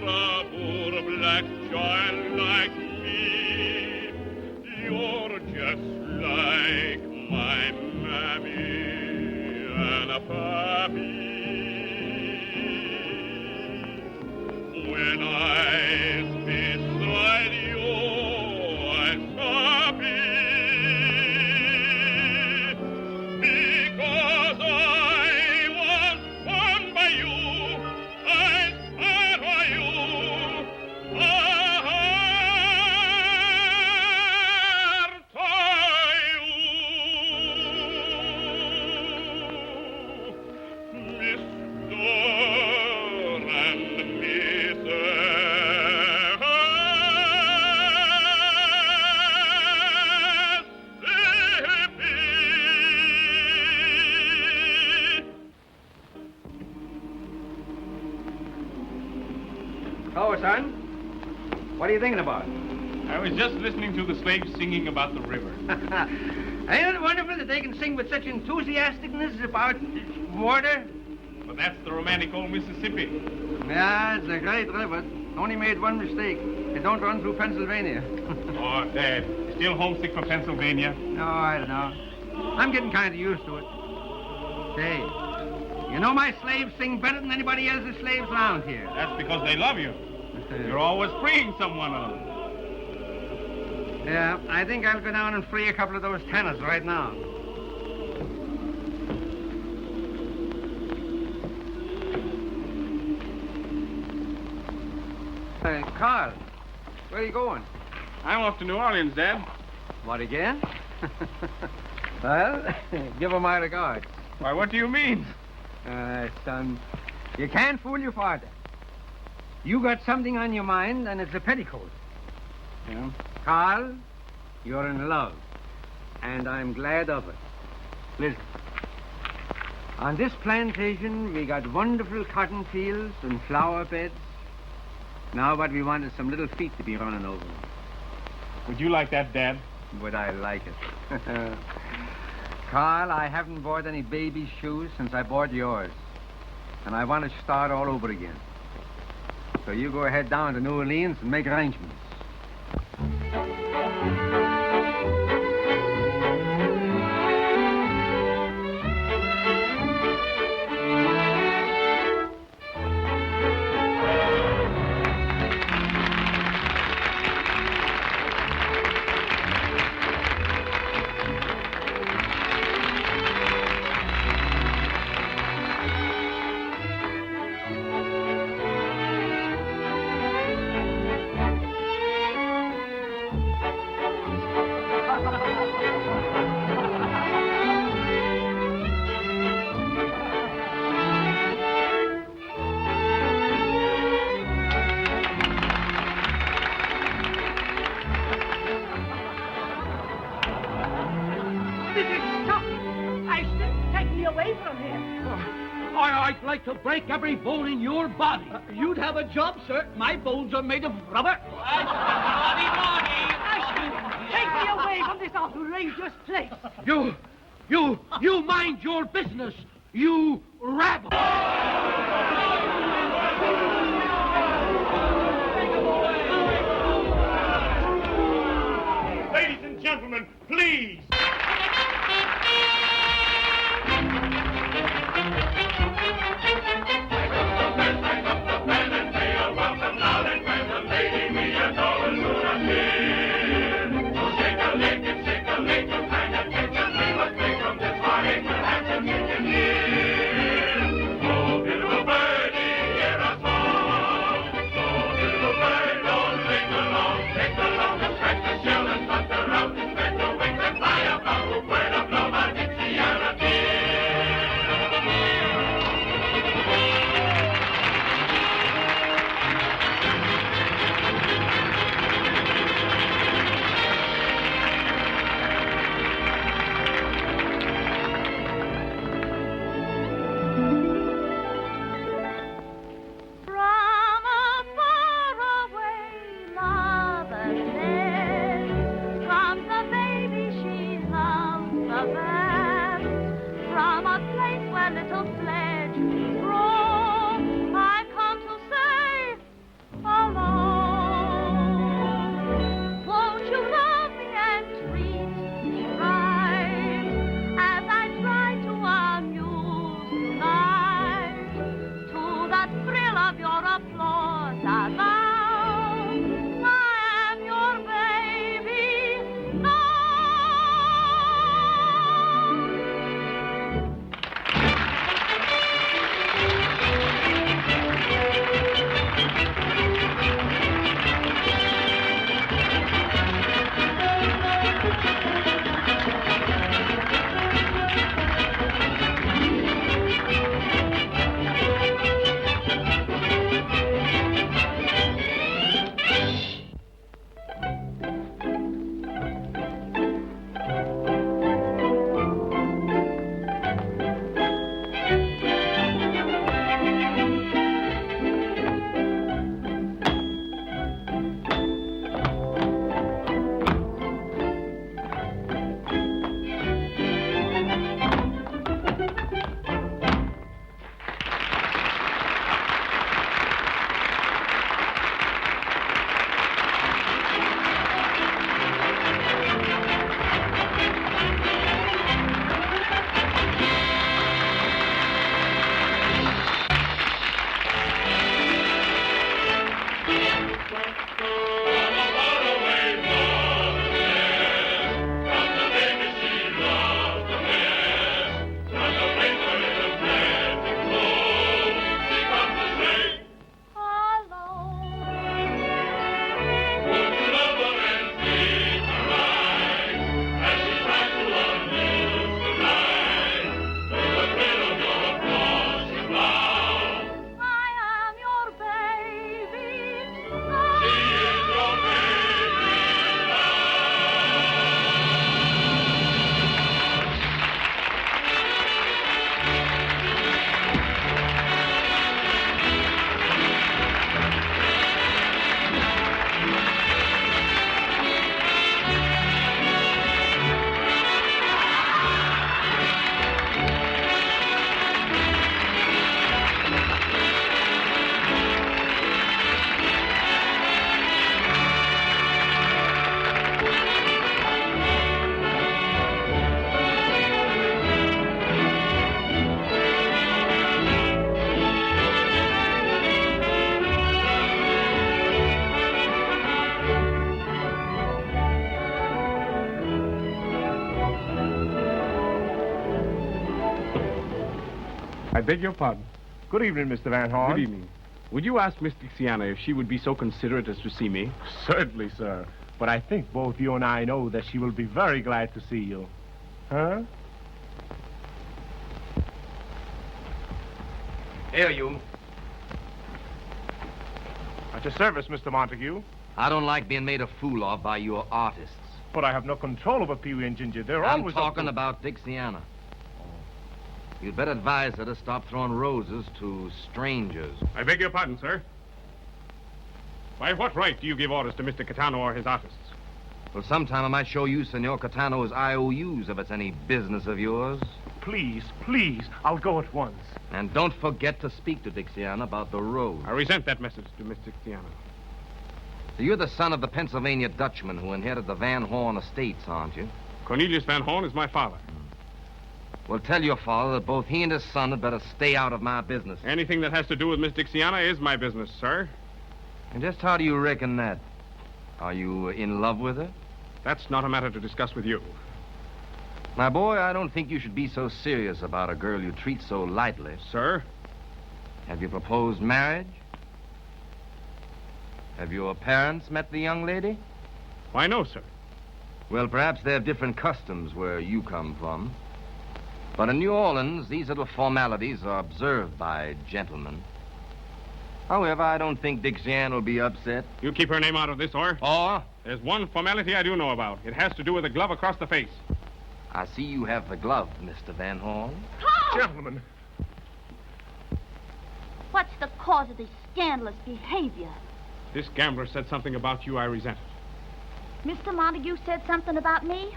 a poor black child like me. You're just like my mammy and a pappy. When I'm beside you, I'm happy, because I was born by you, I stand by you, Oh, son, what are you thinking about? I was just listening to the slaves singing about the river. Ain't it wonderful that they can sing with such enthusiasticness about water? But that's the romantic old Mississippi. Yeah, it's a great river. Only made one mistake. It don't run through Pennsylvania. Oh, Dad, still homesick for Pennsylvania? No, I don't know. I'm getting kind of used to it. Say, you know my slaves sing better than anybody else's slaves around here. That's because they love you. You're always freeing someone of them. Yeah, I think I'll go down and free a couple of those tenors right now. Hey, Carl, where are you going? I'm off to New Orleans, Dad. What, again? Well, give her my regards. Why, what do you mean? Son, you can't fool your father. You got something on your mind, and it's a petticoat. Yeah? Carl, you're in love, and I'm glad of it. Listen, on this plantation, we got wonderful cotton fields and flower beds. Now what we want is some little feet to be running over. Would you like that, Dad? Would I like it? Carl, I haven't bought any baby shoes since I bought yours. And I want to start all over again. So you go ahead down to New Orleans and make arrangements. I'd like to break every bone in your body. You'd have a job, sir. My bones are made of rubber. Take me away from this outrageous place. You mind your business, you rabble. Ladies and gentlemen, please. Oh, beautiful bird. I beg your pardon. Good evening, Mr. Van Horn. Good evening. Would you ask Miss Dixiana if she would be so considerate as to see me? Certainly, sir. But I think both you and I know that she will be very glad to see you. Huh? Here, you. At your service, Mr. Montague. I don't like being made a fool of by your artists. But I have no control over Pee-wee and Ginger. They're I'm always... talking about Dixiana. You'd better advise her to stop throwing roses to strangers. I beg your pardon, sir. By what right do you give orders to Mr. Catano or his artists? Well, sometime I might show you Senor Catano's IOUs if it's any business of yours. Please, please, I'll go at once. And don't forget to speak to Dixiana about the road. I resent that message to Miss Dixiana. So you're the son of the Pennsylvania Dutchman who inherited the Van Horn estates, aren't you? Cornelius Van Horn is my father. Well, tell your father that both he and his son had better stay out of my business. Anything that has to do with Miss Dixiana is my business, sir. And just how do you reckon that? Are you in love with her? That's not a matter to discuss with you. My boy, I don't think you should be so serious about a girl you treat so lightly. Sir? Have you proposed marriage? Have your parents met the young lady? Why, no, sir. Well, perhaps they have different customs where you come from. But in New Orleans, these little formalities are observed by gentlemen. However, I don't think Dixiana will be upset. You keep her name out of this, or? Or? There's one formality I do know about. It has to do with a glove across the face. I see you have the glove, Mr. Van Horn. Paul! Gentlemen. What's the cause of this scandalous behavior? This gambler said something about you I resent. Mr. Montague said something about me?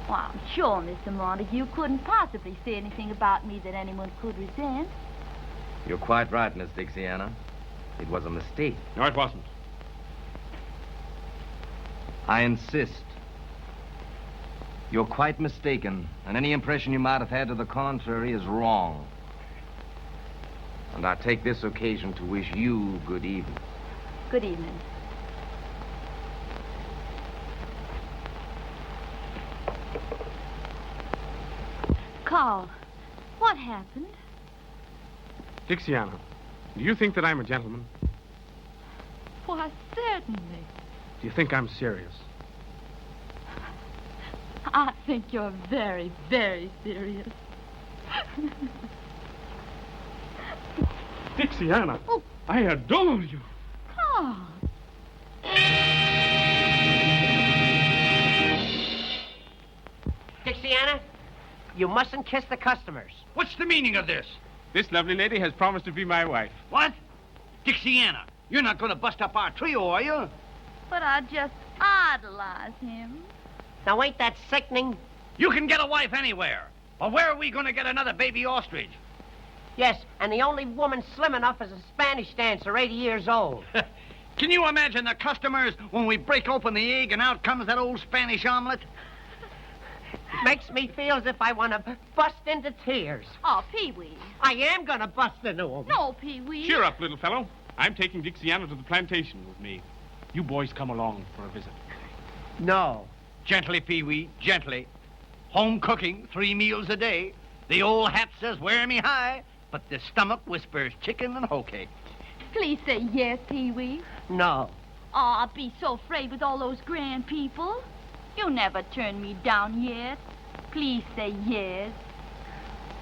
Well, I'm sure Mr. Montague couldn't possibly say anything about me that anyone could resent. You're quite right, Miss Dixiana. It was a mistake. No, it wasn't. I insist. You're quite mistaken, and any impression you might have had to the contrary is wrong. And I take this occasion to wish you good evening. Good evening. Carl, what happened? Dixiana, do you think that I'm a gentleman? Why, certainly. Do you think I'm serious? I think you're very, very serious. Dixiana, Oh. I adore you. Carl. Dixiana, you mustn't kiss the customers. What's the meaning of this? This lovely lady has promised to be my wife. What? Dixiana, you're not going to bust up our trio, are you? But I just idolize him. Now, ain't that sickening? You can get a wife anywhere. Well, where are we going to get another baby ostrich? Yes, and the only woman slim enough is a Spanish dancer, 80 years old. Can you imagine the customers when we break open the egg and out comes that old Spanish omelet? Makes me feel as if I want to bust into tears. Oh, Pee-wee. I am going to bust into them. No, Pee-wee. Cheer up, little fellow. I'm taking Dixiana to the plantation with me. You boys come along for a visit. No. Gently, Pee-wee, gently. Home cooking, 3 meals a day. The old hat says, wear me high, but the stomach whispers chicken and hoe cake. Please say yes, Pee-wee. No. Oh, I'll be so afraid with all those grand people. You never turned me down yet. Please say yes.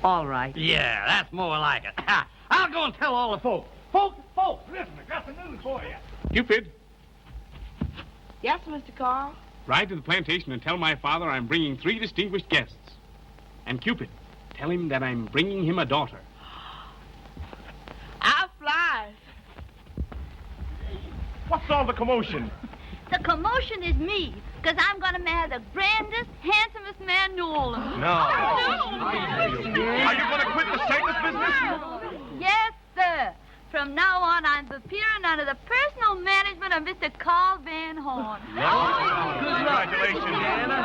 All right. Yeah, that's more like it. I'll go and tell all the folks. Folks, listen, I got the news for you. Cupid, Yes, Mr. Carl? ride to the plantation and tell my father I'm bringing 3 distinguished guests. And Cupid, tell him that I'm bringing him a daughter. I'll fly. What's all the commotion? The commotion is me, because I'm going to marry the grandest, handsomest man in New Orleans. No. Are you going to quit the circus business? Yes, sir. From now on, I'm appearing under the personal management of Mr. Carl Van Horn. Congratulations, Diana.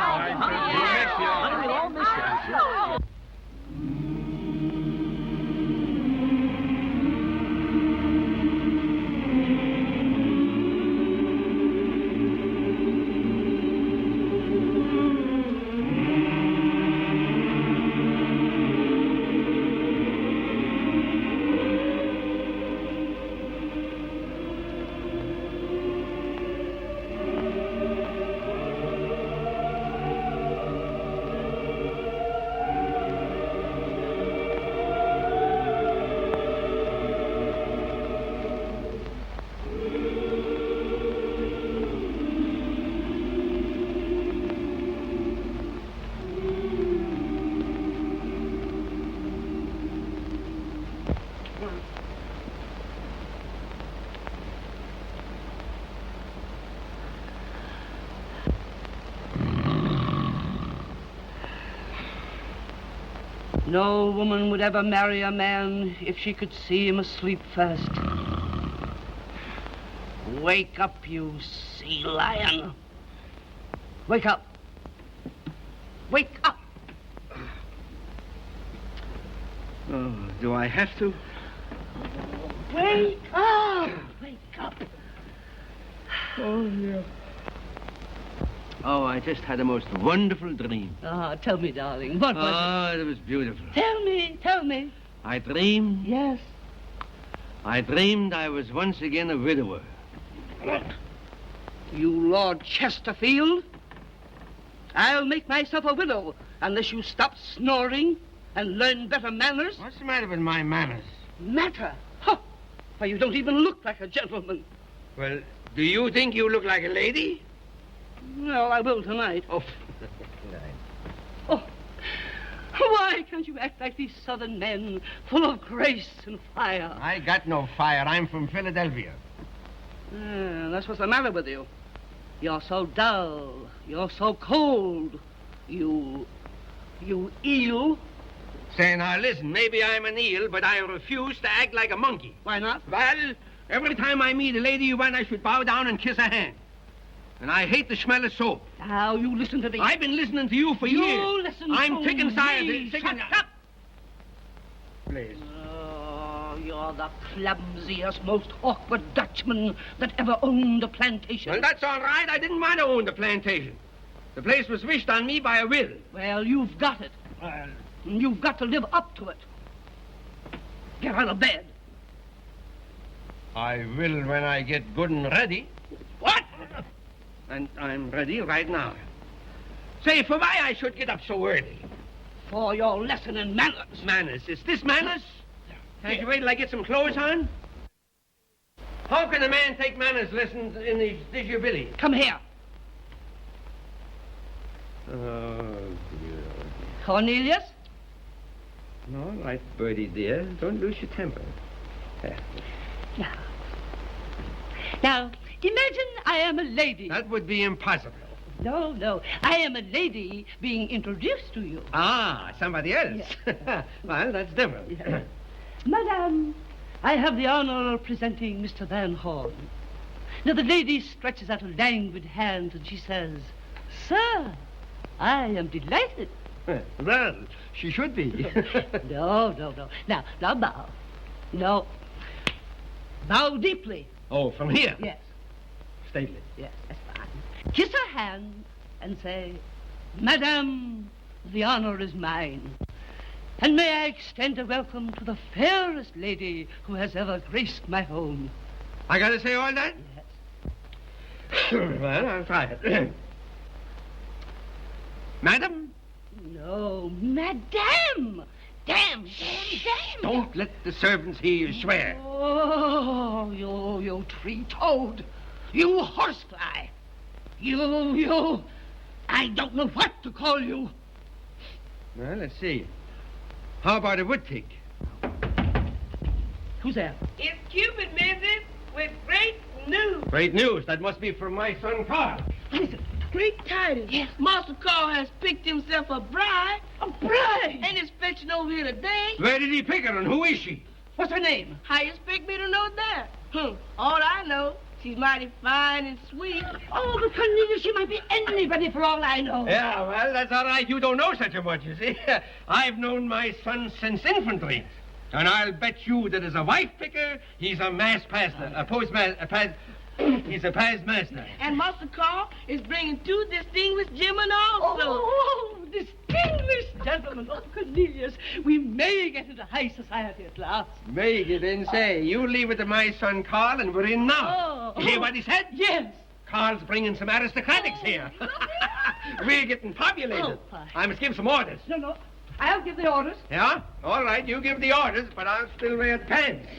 No woman would ever marry a man if she could see him asleep first. Wake up, you sea lion. Wake up. Wake up. Oh, do I have to? Wake up. Wake up. Oh, yeah. Oh, I just had a most wonderful dream. Ah, tell me, darling, what was Oh, it was beautiful. it? Tell me. I dreamed. Yes. I dreamed I was once again a widower. You, Lord Chesterfield? I'll make myself a widow unless you stop snoring and learn better manners. What's the matter with my manners? Matter? Huh. Why, you don't even look like a gentleman. Well, do you think you look like a lady? Well, I will tonight. Oh. Oh. Why can't you act like these southern men, full of grace and fire? I got no fire. I'm from Philadelphia. That's what's the matter with you. You're so dull. You're so cold. You eel. Say, now listen, maybe I'm an eel, but I refuse to act like a monkey. Why not? Well, every time I meet a lady, you want I should bow down and kiss her hand. And I hate the smell of soap. Now, you listen to me. I've been listening to you for years. You listen I'm to sick and tired. me. Sick Shut and... up. Please. Oh, you're the clumsiest, most awkward Dutchman that ever owned a plantation. Well, that's all right. I didn't want to own the plantation. The place was wished on me by a will. Well, you've got it. You've got to live up to it. Get out of bed. I will when I get good and ready. What? And I'm ready right now. Say, for why I should get up so early? For your lesson in manners. Manners? Is this manners? Can't you wait till I get some clothes on? How can a man take manners lessons in his disability? Come here. Oh, dear. Cornelius? All right, Bertie, dear. Don't lose your temper. Now, imagine I am a lady. That would be impossible. No. I am a lady being introduced to you. Ah, somebody else. Yeah. Well, that's different. Yeah. Madame, I have the honor of presenting Mr. Van Horn. Now, the lady stretches out a languid hand and she says, Sir, I am delighted. Well, she should be. No. Now bow. No. Bow deeply. Oh, from here? Yes. Stately. Yes, that's fine. Kiss her hand and say, Madame, the honor is mine. And may I extend a welcome to the fairest lady who has ever graced my home. I gotta say all that? Yes. Well, I'll try it. Madam? No, Madame. Damn. Don't let the servants hear you swear. Oh, you tree-toad. You horsefly. You. I don't know what to call you. Well, let's see. How about a wood pig? Who's there? It's Cupid, Mrs., with great news. Great news. That must be from my son, Carl. Listen. Great tidings. Yes. Master Carl has picked himself a bride. A bride? And is fetching over here today. Where did he pick her, and who is she? What's her name? How you expect me to know that? All I know, she's mighty fine and sweet. Oh, but Cornelius, she might be anybody for all I know. Yeah, well, that's all right. You don't know such a much, you see. I've known my son since infantry. And I'll bet you that as a wife picker, he's a mass pastor, a postmaster, he's a past master. And Master Carl is bringing 2 distinguished gentlemen also. Oh, distinguished gentlemen. Oh, Cornelius, we may get into high society at last. May get in, say. You leave it to my son Carl, and we're in now. Oh. You hear what he said? Yes. Carl's bringing some aristocratics here. We're getting populated. I must give some orders. No. I'll give the orders. Yeah? All right, you give the orders, but I'll still wear the pants.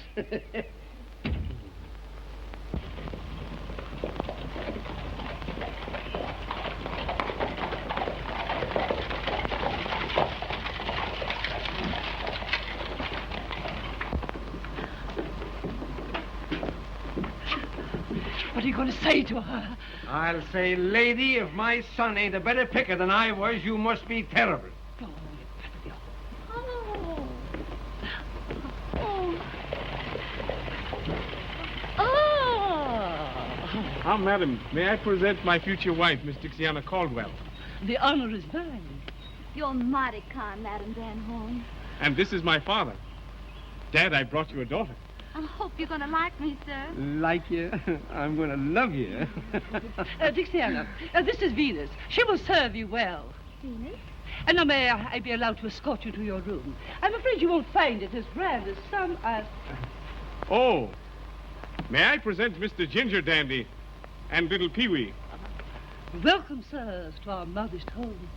What are you going to say to her? I'll say, lady, if my son ain't a better picker than I was, you must be terrible. Oh, you better be. Ah, madam, may I present my future wife, Miss Dixiana Caldwell? The honor is mine. You're mighty kind, Madam Van Horn. And this is my father. Dad, I brought you a daughter. I hope you're going to like me, sir. Like you? I'm going to love you. Dixiana, this is Venus. She will serve you well. Venus? And now may I be allowed to escort you to your room? I'm afraid you won't find it as grand as some are. Oh, may I present Mr. Ginger Dandy and little Pee-wee? Welcome, sirs, to our modest home.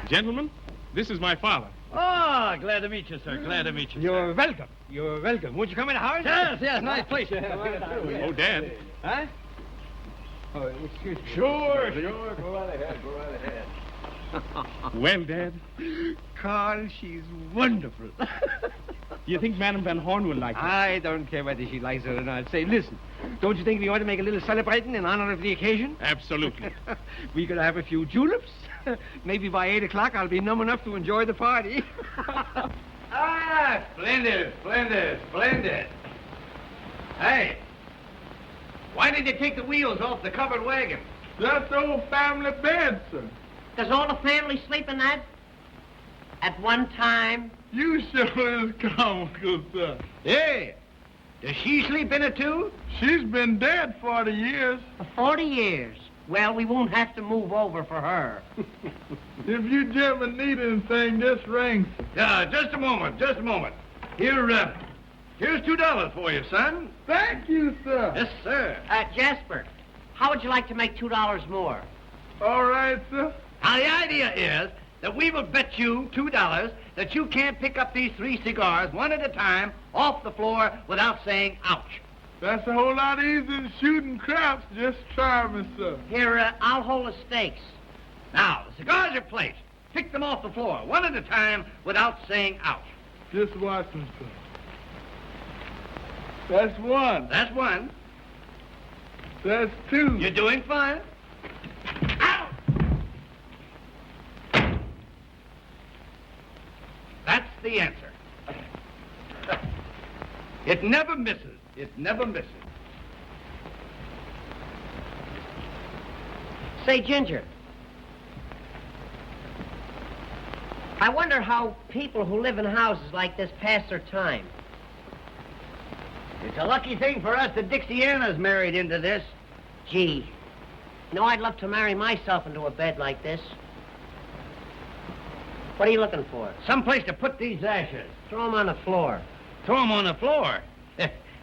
Gentlemen, this is my father. Oh, glad to meet you, sir. Glad to meet you. You're welcome. You're welcome. Won't you come in the house? Yes, nice place. Oh, Dad. Huh? Oh, excuse me. Sure. Go right ahead. Well, Dad, Carl, she's wonderful. do you think Madame Van Horn will like her? I don't care whether she likes it or not. Say, listen, don't you think we ought to make a little celebrating in honor of the occasion? Absolutely. We could have a few juleps. Maybe by 8 o'clock I'll be numb enough to enjoy the party. Splendid. Hey, why did you take the wheels off the covered wagon? That's old family bed, sir. Does all the family sleep in that? At one time? You sure is comical, sir. Hey, does she sleep in it, too? She's been dead 40 years. For 40 years. Well, we won't have to move over for her. If you gentlemen need anything, just ring. Just a moment. Here's $2 for you, son. Thank you, sir. Yes, sir. Jasper, how would you like to make $2 more? All right, sir. Now, the idea is that we will bet you $2 that you can't pick up these 3 cigars one at a time off the floor without saying ouch. That's a whole lot easier than shooting craps. Just try me, sir. Here, I'll hold the stakes. Now, the cigars are placed. Pick them off the floor one at a time without saying ouch. Just watch me, sir. That's one. That's one. That's two. You're doing fine. Ow! That's the answer. It never misses. Say, Ginger, I wonder how people who live in houses like this pass their time. It's a lucky thing for us that Dixiana's married into this. Gee, I'd love to marry myself into a bed like this. What are you looking for? Someplace to put these ashes. Throw them on the floor. Throw them on the floor.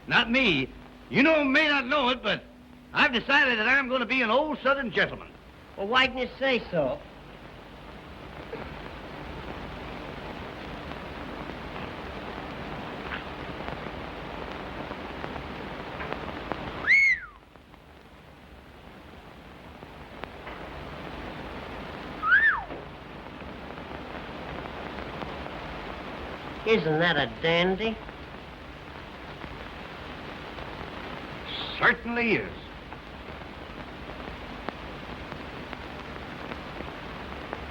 Not me. You may not know it, but I've decided that I'm going to be an old Southern gentleman. Well, why didn't you say so? Isn't that a dandy? Certainly is.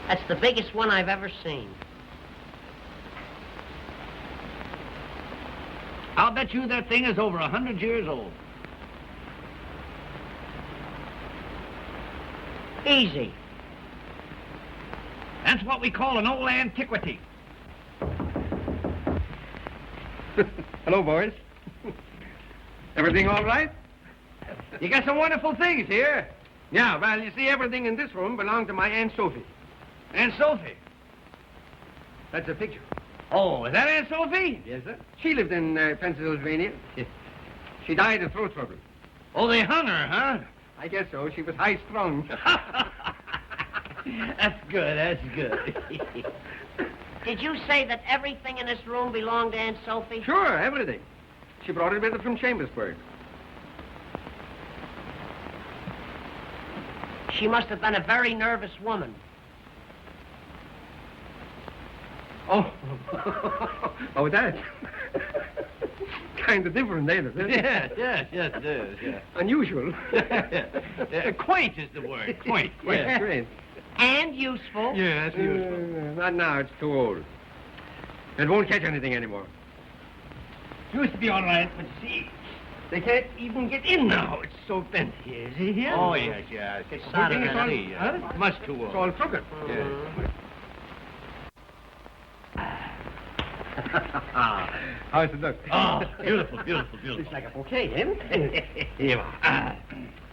That's the biggest one I've ever seen. I'll bet you that thing is over 100 years old. Easy. That's what we call an old antiquity. Hello, boys. Everything all right? You got some wonderful things here. Yeah, well, you see, everything in this room belonged to my Aunt Sophie. Aunt Sophie. That's a picture. Oh, is that Aunt Sophie? Yes, sir. She lived in Pennsylvania. She died of throat trouble. Oh, they hung her, huh? I guess so. She was high-strung. That's good. Did you say that everything in this room belonged to Aunt Sophie? Sure, everything. She brought it with her from Chambersburg. She must have been a very nervous woman. Oh. Oh, that. Kind of different, ain't it? Yes, it is, yeah. Unusual. Quaint is the word, quaint. Yes, quaint. And useful. Yes, useful. Not now, it's too old. It won't catch anything anymore. Used to be all right, but see, they can't even get in now. It's so bent here. Is he here? Oh, yes, yes. It's Saturday. it's all, Huh? much too old. It's all crooked. Yes. How's it look? Oh, beautiful, beautiful, beautiful. It's like a bouquet, eh? Here you are.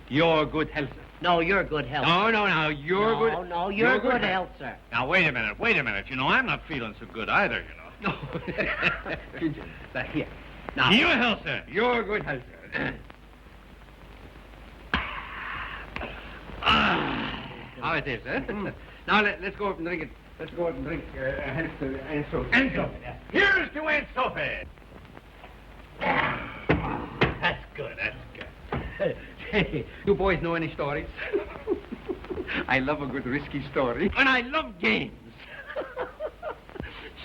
Your good health, sir. No, you're good health. No, you're good. No, you're good health, sir. Now, wait a minute. You know, I'm not feeling so good either, you know. No. Here. Now, Your health, sir. your good health, sir. How it is, eh? Now, let's go up and drink it. Let's go up and drink health to Aunt Sophie. Aunt Sophie. Here's to Aunt Sophie. That's good, that's good. Hey, you boys know any stories? I love a good risky story. And I love games.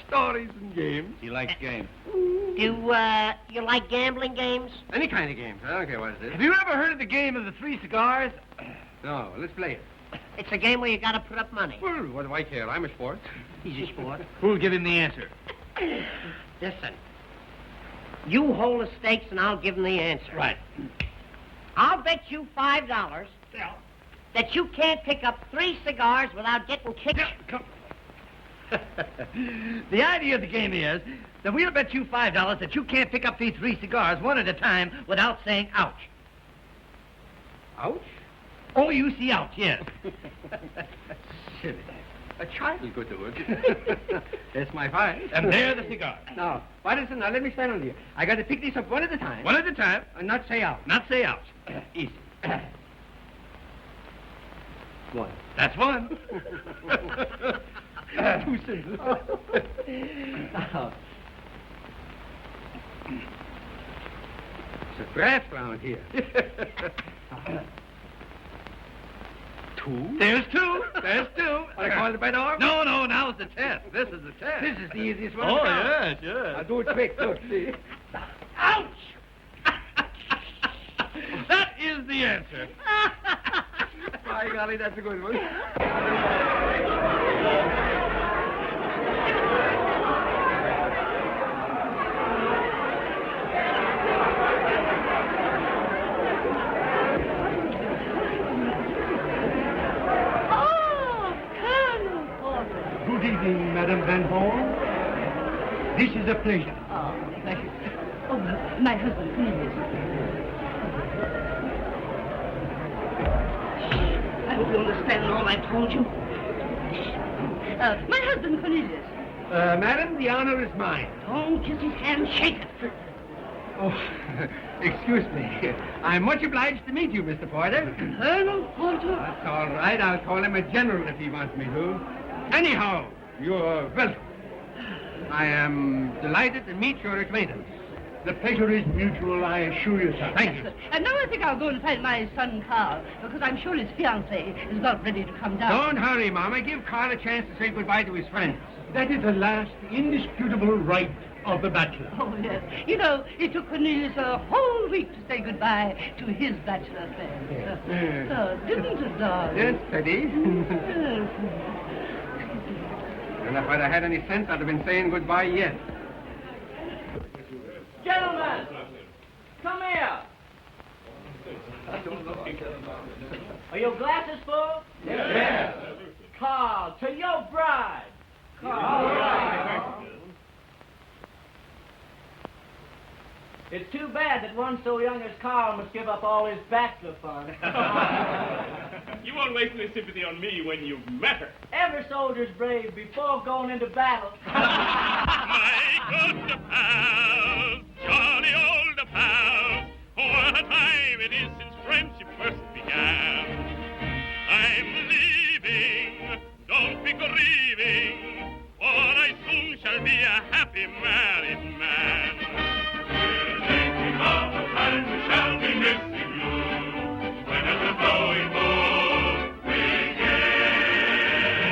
Stories and games. He likes games. You like gambling games? Any kind of games. I don't care what it is. Have you ever heard of the game of the 3 cigars? No, let's play it. It's a game where you gotta put up money. Well, what do I care? I'm a sport. He's a sport. Who'll give him the answer? Listen. You hold the stakes and I'll give him the answer. Right. I'll bet you $5 that you can't pick up 3 cigars without getting kicked. Come. The idea of the game is that we'll bet you $5 that you can't pick up these 3 cigars one at a time without saying ouch. Ouch? O-U-C, ouch, yes. Silly. A child could do it. That's my five. And there the cigars. Now, listen, now let me stand on here. I got to pick these up one at a time. One at a time. And not say out. Not say ouch. Easy. One. That's one. Too simple. It's a draft round here. Two? There's two. There's two. I call it by the arm? No, now's the test. This is the test. This is the easiest one. Oh, to count. yes. Now do it quick. Look, see. Ouch! That is the answer. By golly, that's a good one. Good evening, Madame Van Horn. This is a pleasure. Oh, pleasure. Oh, my husband, please. I hope you understand all I've told you. My husband, Cornelius. Madam, the honor is mine. Don't kiss his hand, shake it. Oh, excuse me. I'm much obliged to meet you, Mr. Porter. Colonel Porter. That's all right. I'll call him a general if he wants me to. Anyhow, you're welcome. I am delighted to meet your acquaintance. The pleasure is mutual, I assure you, sir. Thank you. And now I think I'll go and find my son, Carl, because I'm sure his fiancée is not ready to come down. Don't hurry, Mama. Give Carl a chance to say goodbye to his friends. That is the last indisputable right of the bachelor. Oh, yes. You know, it took Cornelius a whole week to say goodbye to his bachelor friends. Yes. Oh, didn't it, darling? Yes, Teddy. Yes. And if I'd have had any sense, I'd have been saying goodbye yet. Gentlemen, come here. Are your glasses full? Yes. Carl, to your bride. Carl. It's too bad that one so young as Carl must give up all his bachelor fun. You won't waste any sympathy on me when you've met her. Every soldier's brave before going into battle. My good pals, jolly old pals, what a time it is since friendship first began. I'm leaving, don't be grieving, for I soon shall be a happy married man. We'll take all the time we shall be missing you, when at the blowing boat we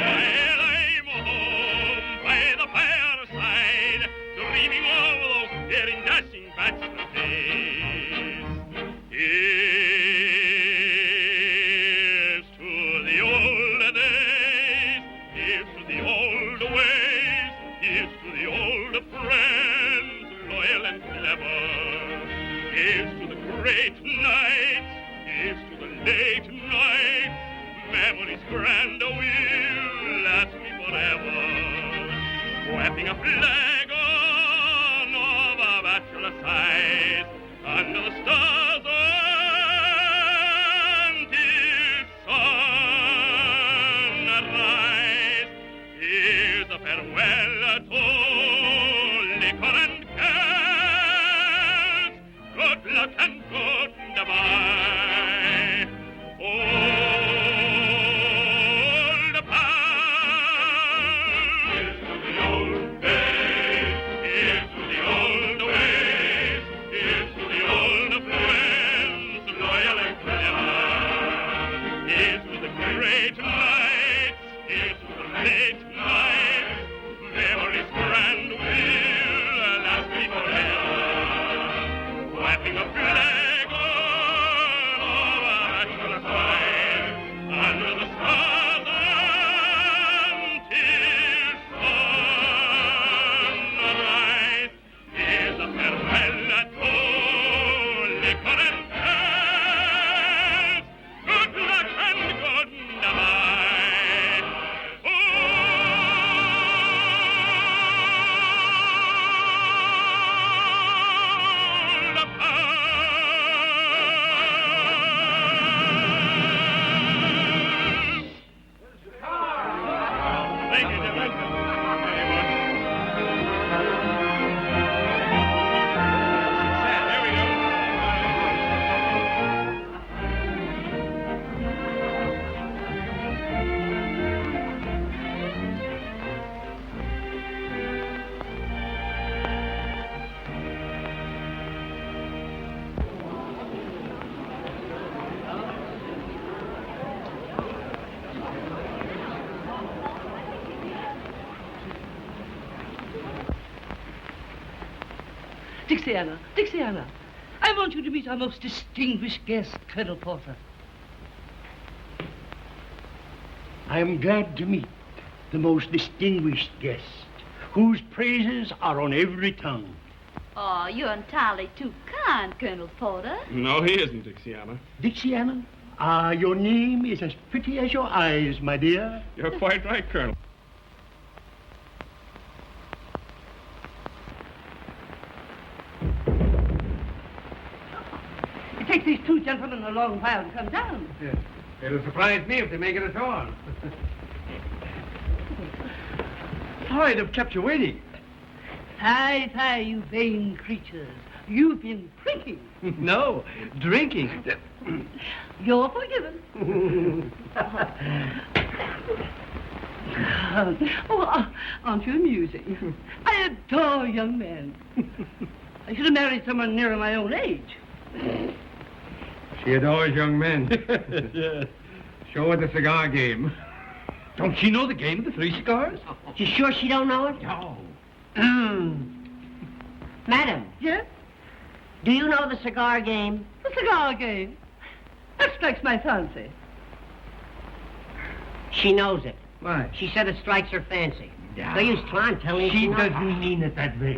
while I'm home by the fireside, dreaming of those daring, dashing bachelor days. Here's to the old days, here's to the old ways, here's to the old friends, loyal and clever. Here's to the great nights. Here's to the late nights. Memories grand will last me forever. Wrapping a flag on of our bachelor side under the stars until sunrise. Here's a farewell to liquor and cares. Good luck and goodbye. Old pals. Here's to the old days. Here's to the old ways. Here's to the old friends, loyal and clever. Here's to the great nights. Here's to the late nights. Memories grand will last me forever. Wiping a flag on our bachelor side under the stars until sunrise. Here's a farewell to liquor and cares. Good luck and goodbye. Thank you, gentlemen. Very much. Here we go. Dixiana, Dixiana, I want you to meet our most distinguished guest, Colonel Porter. I am glad to meet the most distinguished guest, whose praises are on every tongue. Oh, you're entirely too kind, Colonel Porter. No, he isn't, Dixiana. Dixiana, your name is as pretty as your eyes, my dear. You're quite right, Colonel. It takes these two gentlemen a long while to come down. Yes. It'll surprise me if they make it at all. I'd have kept you waiting. Fie, fie, you vain creatures. You've been drinking. No, drinking. You're forgiven. Aren't you amusing? I adore young men. I should have married someone nearer my own age. She adores young men. Yes. Show her the cigar game. Don't she know the game of the three cigars? You sure she don't know it? No. Madam, Yes? do you know the cigar game? The cigar game. That strikes my fancy. She knows it. Why? She said it strikes her fancy. No use trying telling She knows. doesn't mean it that way.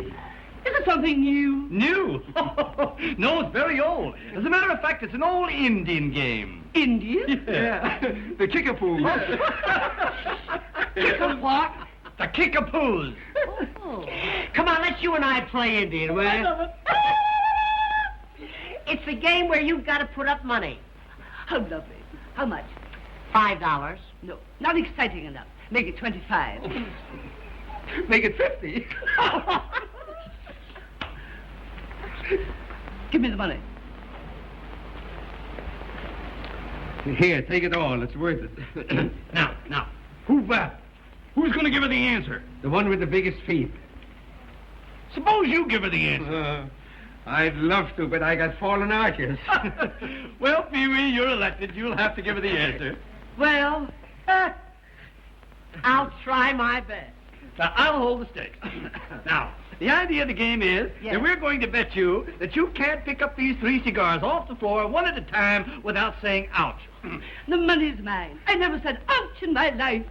Is it something new? New? No, it's very old. As a matter of fact, it's an old Indian game. Indian? Yeah. The kickapoo. Kick a what? The kickapoos. Oh. Come on, let's you and I play Indian, will you? It's a game where you've got to put up money. How lovely. How much? $5. No, not exciting enough. Make it 25. Make it 50. Give me the money. Here, take it all. It's worth it. Now, who's that? Who's going to give her the answer? The one with the biggest feet. Suppose you give her the answer. I'd love to, but I got fallen arches. Well, Pee-wee, you're elected. You'll have to give her the answer. Well, I'll try my best. Now, I'll hold the stakes. Now, the idea of the game is that we're going to bet you that you can't pick up these three cigars off the floor one at a time without saying ouch. The money's mine. I never said ouch in my life.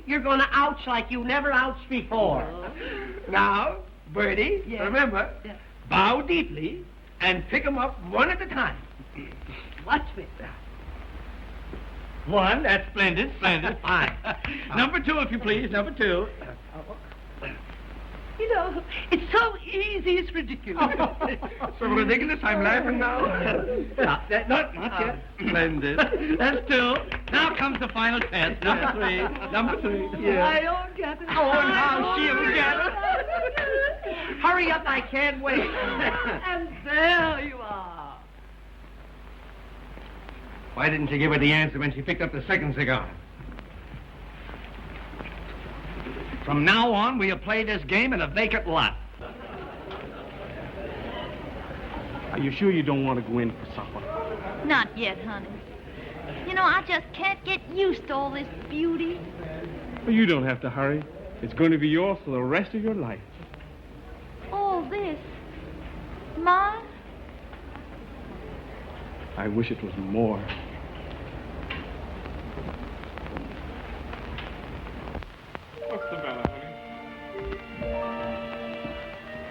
You're going to ouch like you never ouched before. Now, Bertie, Yes. remember, Yes. bow deeply, and pick 'em up one at a time. Watch me. One, that's splendid, splendid, fine. Number 2, if you please, number 2. You know, it's so easy, it's ridiculous. So ridiculous, I'm laughing now. Not yet. Splendid. That's 2. Now comes the final test. Number 3. Number 3. Yeah. I don't get it. Oh, now she'll get it. Hurry up, I can't wait. And there you are. Why didn't you give her the answer when she picked up the second cigar? From now on, we'll play this game in a vacant lot. Are you sure you don't want to go in for supper? Not yet, honey. You know, I just can't get used to all this beauty. Well, you don't have to hurry. It's going to be yours for the rest of your life. All this. Mine? I wish it was more. What's the matter, honey?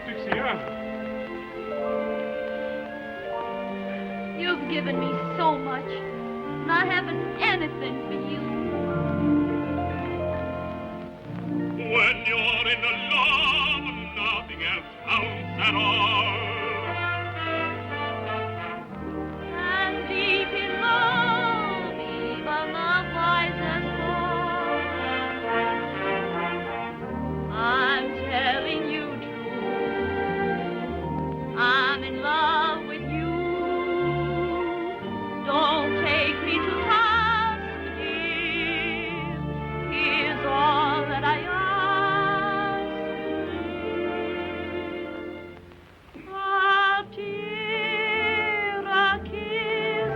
Dixiana. You've given me so much, and I haven't anything for you. When you're in love, nothing else counts at all. And deep in love, even the wisest fall. I'm telling you true, I'm in love with you. Don't take me to task, dear. Here's all that I ask. A tear, a kiss,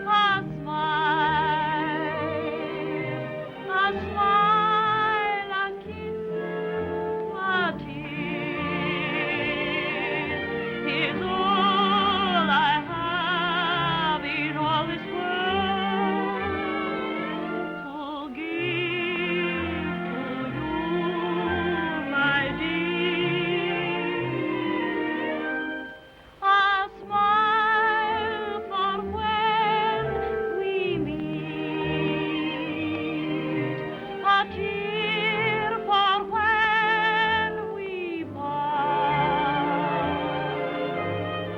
a smile, a smile, a kiss, a tear. Here's all I have in all this world to give to you, my dear. A smile for when we meet, a tear for when we part,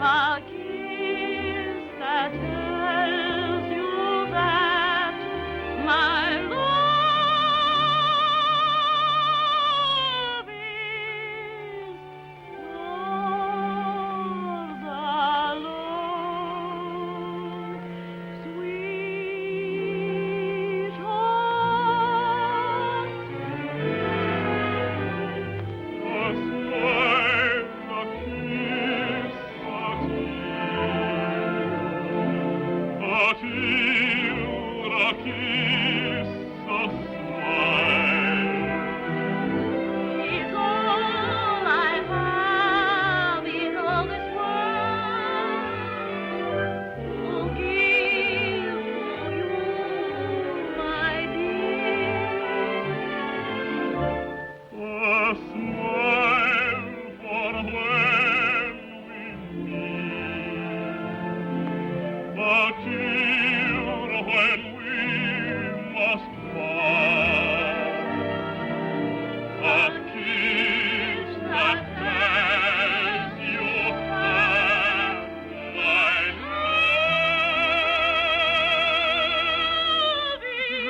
a kiss that tells you that my love is yours alone, sweetheart. A smile, a kiss, a tear, a kiss, a smile. Is all I have in all this world to give to you, my dear. A smile for when we meet, a tear when we must part, a kiss that tells you that my love is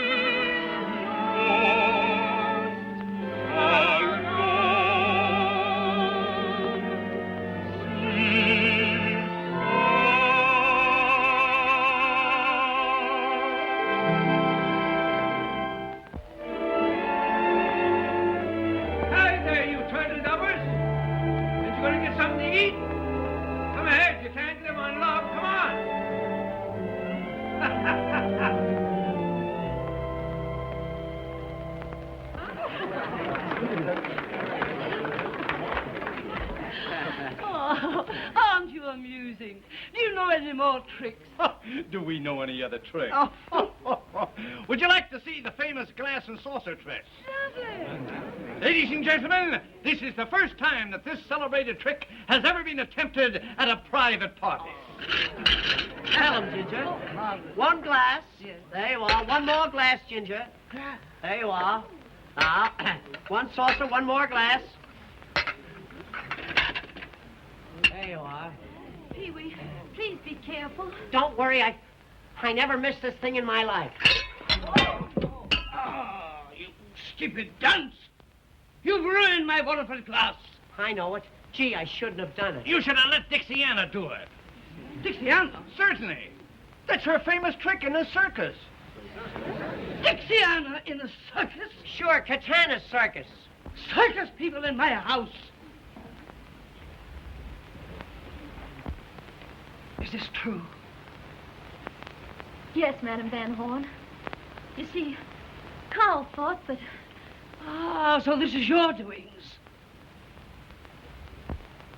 Hey there, you turtle dubbers. Ain't you going to get something to eat? Come ahead, you can't live on love. Come on. Oh, aren't you amusing? Do you know any more tricks? Do we know any other tricks? Oh. Would you like to see the famous glass and saucer trick? Lovely. Ladies and gentlemen, this is the first time that this celebrated trick has ever been attempted at a private party. Tell him, Ginger. One glass. There you are. One more glass, Ginger. There you are. Now, one saucer, one more glass. There you are. Pee-wee, please be careful. Don't worry, I never missed this thing in my life. Oh, you stupid dunce! You've ruined my wonderful class. I know it. Gee, I shouldn't have done it. You should have let Dixiana do it. Dixiana? Certainly. That's her famous trick in the circus. Dixiana in a circus? Sure, Katana's circus. Circus people in my house. Is this true? Yes, Madame Van Horn. You see, Carl thought that... Ah, so this is your doings.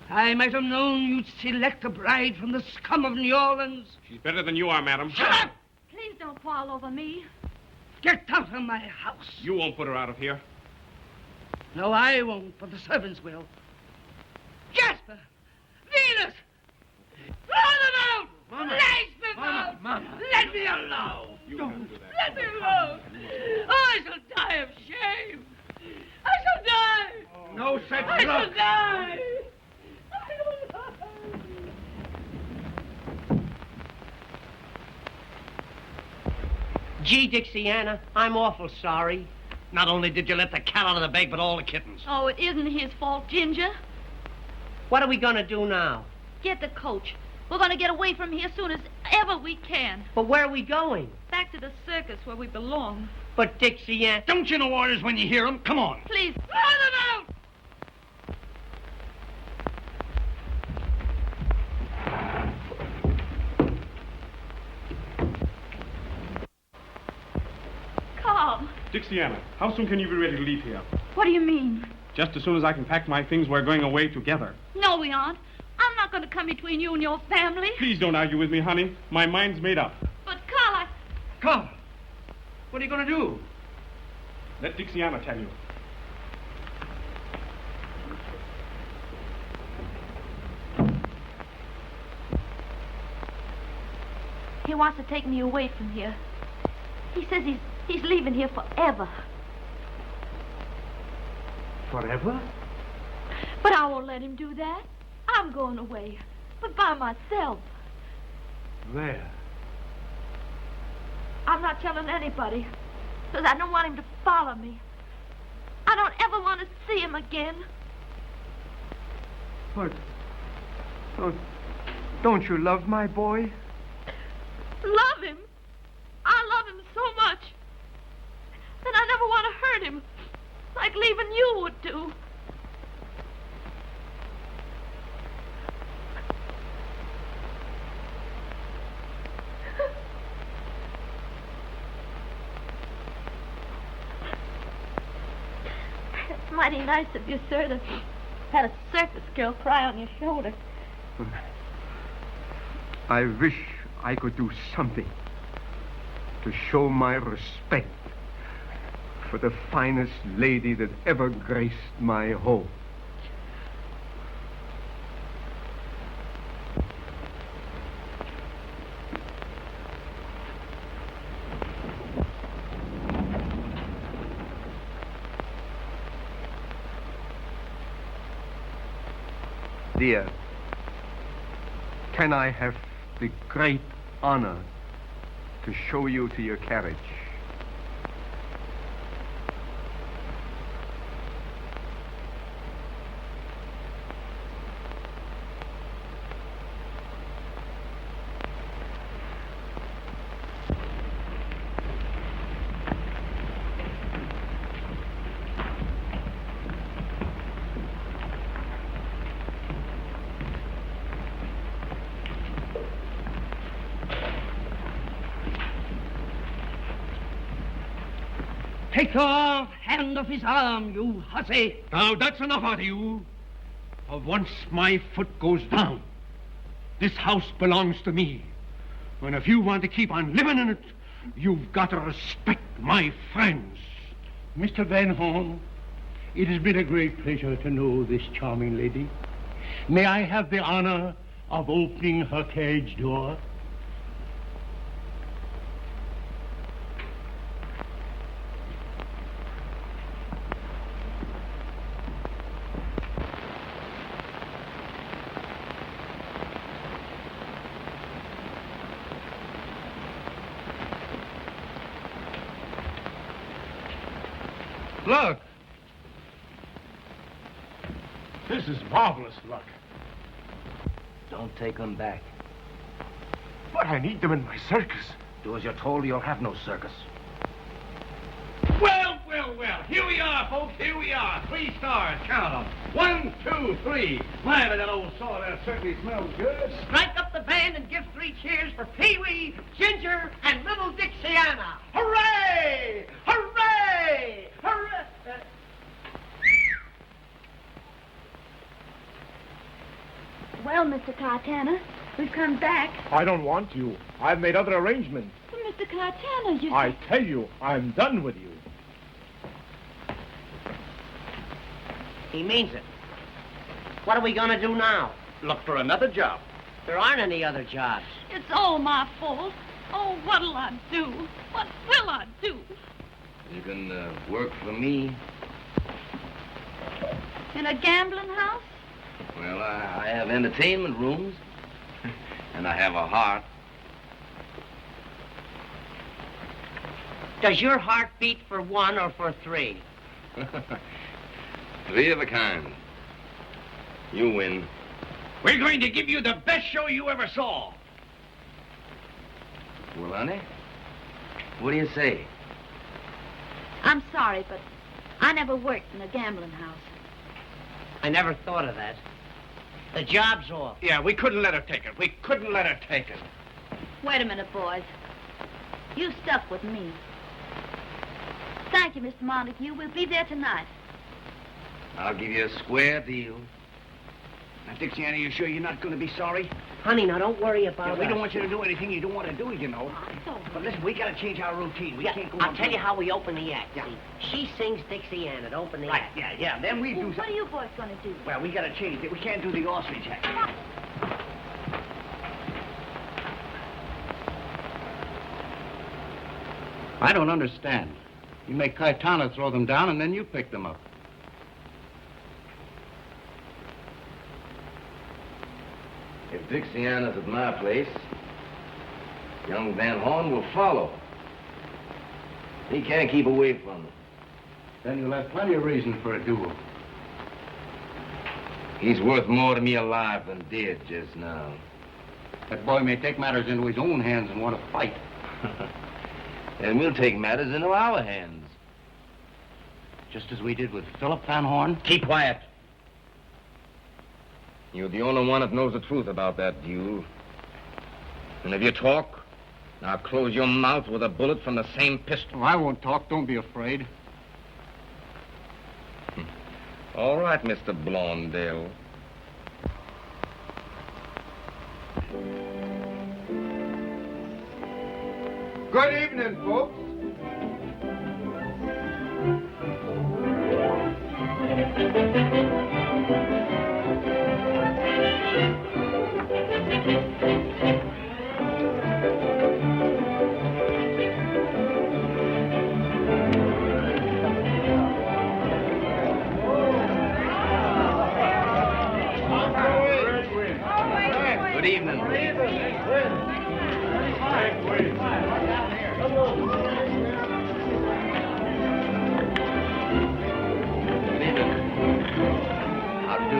I might have known you'd select a bride from the scum of New Orleans. She's better than you are, madam. Shut up! Please don't quarrel over me. Get out of my house. You won't put her out of here. No, I won't, but the servants will. Jasper! Venus! Throw them out! Mama. Lash them Mama, out! Mama. Let me alone! You don't do that. Let me alone! Oh, I shall die of shame! I shall die! No such I shall luck. die! Gee, Dixiana, I'm awful sorry. Not only did you let the cat out of the bag, but all the kittens. Oh, it isn't his fault, Ginger. What are we going to do now? Get the coach. We're going to get away from here as soon as ever we can. But where are we going? Back to the circus where we belong. But Dixiana... Don't you know orders when you hear them? Come on. Please, Throw them out! Carl. Dixiana, how soon can you be ready to leave here? What do you mean? Just as soon as I can pack my things, we're going away together. No, we aren't. I'm not going to come between you and your family. Please don't argue with me, honey. My mind's made up. But, Carl, Come. What are you going to do? Let Dixiana tell you. he wants to take me away from here. He says he's leaving here forever. Forever? But I won't let him do that. I'm going away, but by myself. Where? I'm not telling anybody, because I don't want him to follow me. I don't ever want to see him again. But don't you love my boy? Love him? I love him so much that I never want to hurt him, like leaving you would do. It's mighty nice of you, sir, to have a circus girl cry on your shoulder. I wish I could do something to show my respect for the finest lady that ever graced my home. Dear, can I have the great honor to show you to your carriage? Take your hand off his arm, you hussy. Now, that's enough out of you. For once my foot goes down, this house belongs to me. And if you want to keep on living in it, you've got to respect my friends. Mr. Van Horn, it has been a great pleasure to know this charming lady. May I have the honor of opening her carriage door? Look! This is marvelous luck. Don't take them back. But I need them in my circus. Do as you're told, or you'll have no circus. Well, well, well. Here we are, folks. Here we are. 3 stars. Count them. 1, 2, 3. My, but that old sawdust certainly smells good. Strike up the band and give 3 cheers for Pee-wee, Ginger, and little Dixiana. Hooray! Hooray! Hooray! Well, Mr. Cartana, we've come back. I don't want you. I've made other arrangements. But Mr. Cartana, you... I tell you, I'm done with you. He means it. What are we going to do now? Look for another job. There aren't any other jobs. It's all my fault. Oh, what'll I do? What will I do? You can work for me. In a gambling house? Well, I have entertainment rooms. And I have a heart. Does your heart beat for 1 or for 3? 3 of a kind. You win. We're going to give you the best show you ever saw. Well, honey, what do you say? I'm sorry, but I never worked in a gambling house. I never thought of that. The job's off. Yeah, we couldn't let her take it. We couldn't let her take it. Wait a minute, boys. You stuck with me. Thank you, Mr. Montague. We'll be there tonight. I'll give you a square deal. Now, Dixiana, you sure you're not going to be sorry? Honey, now don't worry about We us. don't want you to do anything you don't want to do, you know. But listen, we got to change our routine. We can't go on. I'll tell you how we open the act. See, she sings Dixiana to open the act. Yeah. Then we do What are you boys going to do? Well, we got to change it. We can't do the ostrich act. I don't understand. You make Caetano throw them down, and then you pick them up. If Dixiana's at my place, young Van Horn will follow. He can't keep away from her. Then you'll have plenty of reason for a duel. He's worth more to me alive than dead just now. That boy may take matters into his own hands and want to fight. And we'll take matters into our hands. Just as we did with Philip Van Horn. Keep quiet. You're the only one that knows the truth about that duel. And if you talk, I'll close your mouth with a bullet from the same pistol. Oh, I won't talk. Don't be afraid. All right, Mr. Blondell. Good evening, folks. Good evening. How do?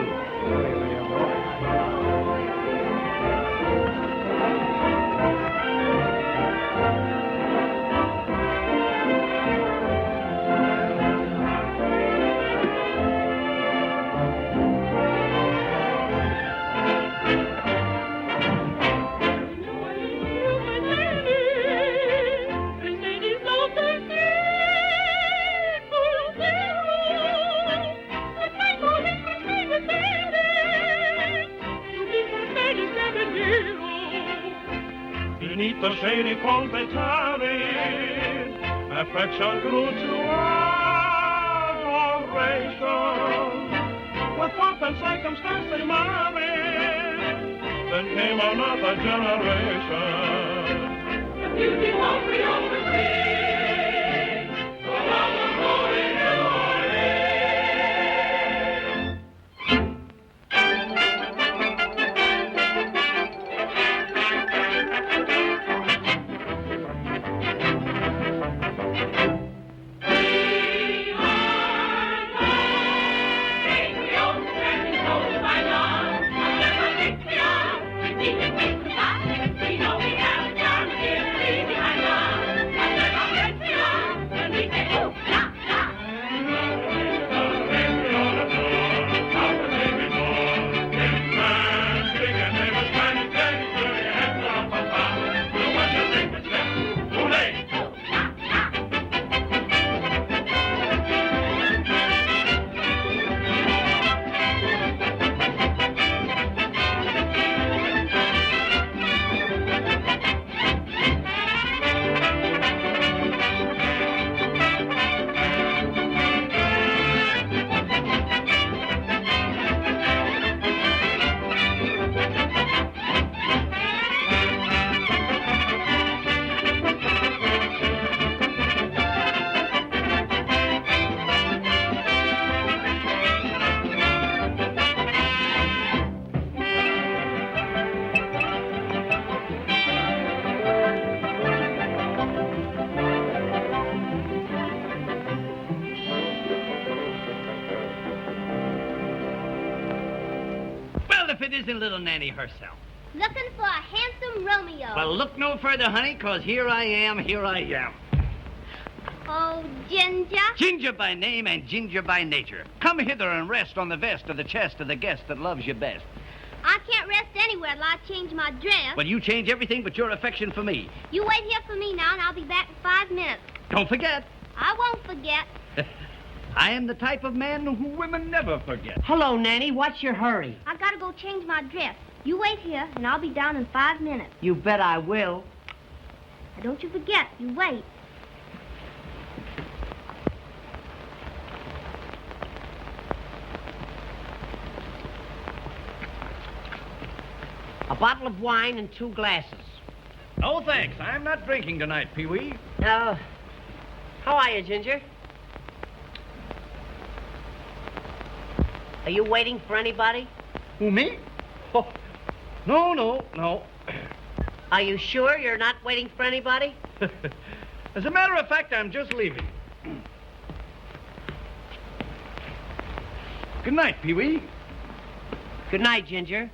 Beneath the shady pulpit towering, affection grew to generation. With pomp and circumstance they married, then came another generation. The beauty won't be overseen, so long ago in New Isn't little Nanny herself? Looking for a handsome Romeo. Well, look no further, honey, 'cause here I am. Oh, Ginger. Ginger by name and Ginger by nature. Come hither and rest on the vest of the chest of the guest that loves you best. I can't rest anywhere till I change my dress. Well, you change everything but your affection for me. You wait here for me now, and I'll be back in 5 minutes. Don't forget. I won't forget. I am the type of man who women never forget. Hello, Nanny. What's your hurry? I gotta go change my dress. You wait here, and I'll be down in 5 minutes. You bet I will. Now, don't you forget. You wait. A bottle of wine and 2 glasses. No, thanks. I'm not drinking tonight, Pee-wee. How are you, Ginger? Are you waiting for anybody? Who, me? Oh, no. Are you sure you're not waiting for anybody? As a matter of fact, I'm just leaving. Good night, Pee-wee. Good night, Ginger.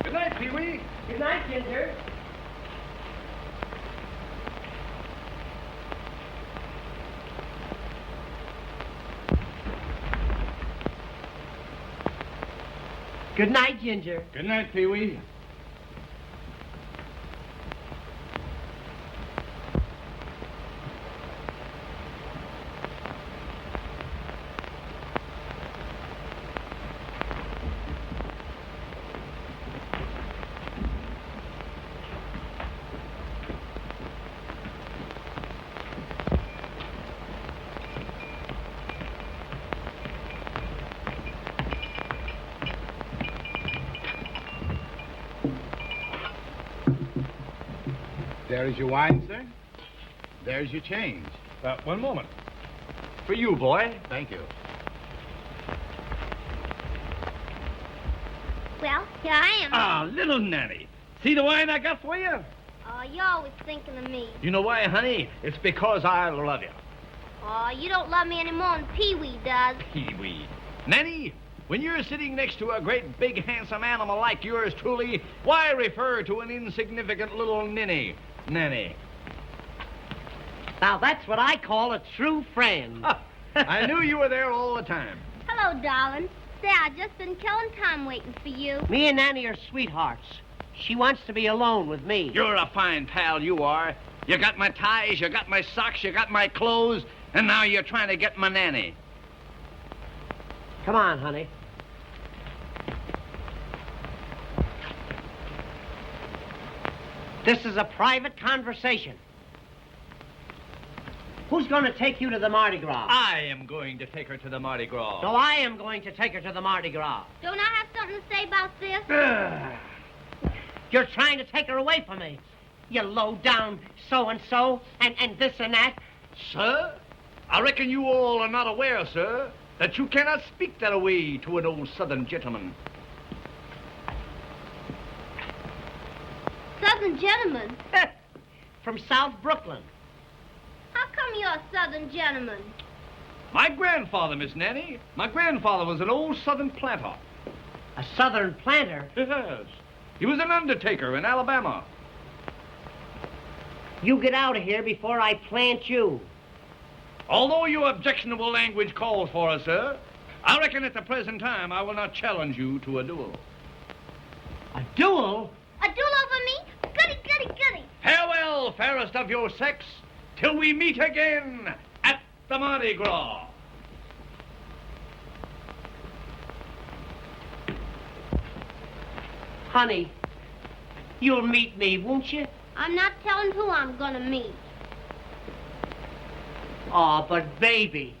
Good night, Pee-wee. Good night, Ginger. Good night, Ginger. Good night, Pee-wee. There is your wine, sir. There's your change. One moment. For you, boy. Thank you. Well, here I am. Ah, little Nanny. See the wine I got for you? Oh, you're always thinking of me. You know why, honey? It's because I love you. Oh, you don't love me any more than Pee-wee does. Pee-wee. Nanny, when you're sitting next to a great, big, handsome animal like yours truly, why refer to an insignificant little ninny? Nanny. Now, that's what I call a true friend. I knew you were there all the time. Hello, darling. Say, I've just been killing time waiting for you. Me and Nanny are sweethearts. She wants to be alone with me. You're a fine pal, you are. You got my ties, you got my socks, you got my clothes, And now you're trying to get my nanny. Come on, honey. This is a private conversation. Who's going to take you to the Mardi Gras? I am going to take her to the Mardi Gras. No, I am going to take her to the Mardi Gras. Don't I have something to say about this? You're trying to take her away from me. You low-down so-and-so and this and that. Sir, I reckon you all are not aware, sir, that you cannot speak that way to an old Southern gentleman. Southern gentleman? From South Brooklyn. How come you're a Southern gentleman? My grandfather, Miss Nanny. My grandfather was an old Southern planter. A Southern planter? Yes. He was an undertaker in Alabama. You get out of here before I plant you. Although your objectionable language calls for us, sir, I reckon at the present time I will not challenge you to a duel. A duel? A duel over me? Goody, goody, goody. Farewell, fairest of your sex, till we meet again at the Mardi Gras. Honey, you'll meet me, won't you? I'm not telling who I'm gonna meet. Oh, but baby,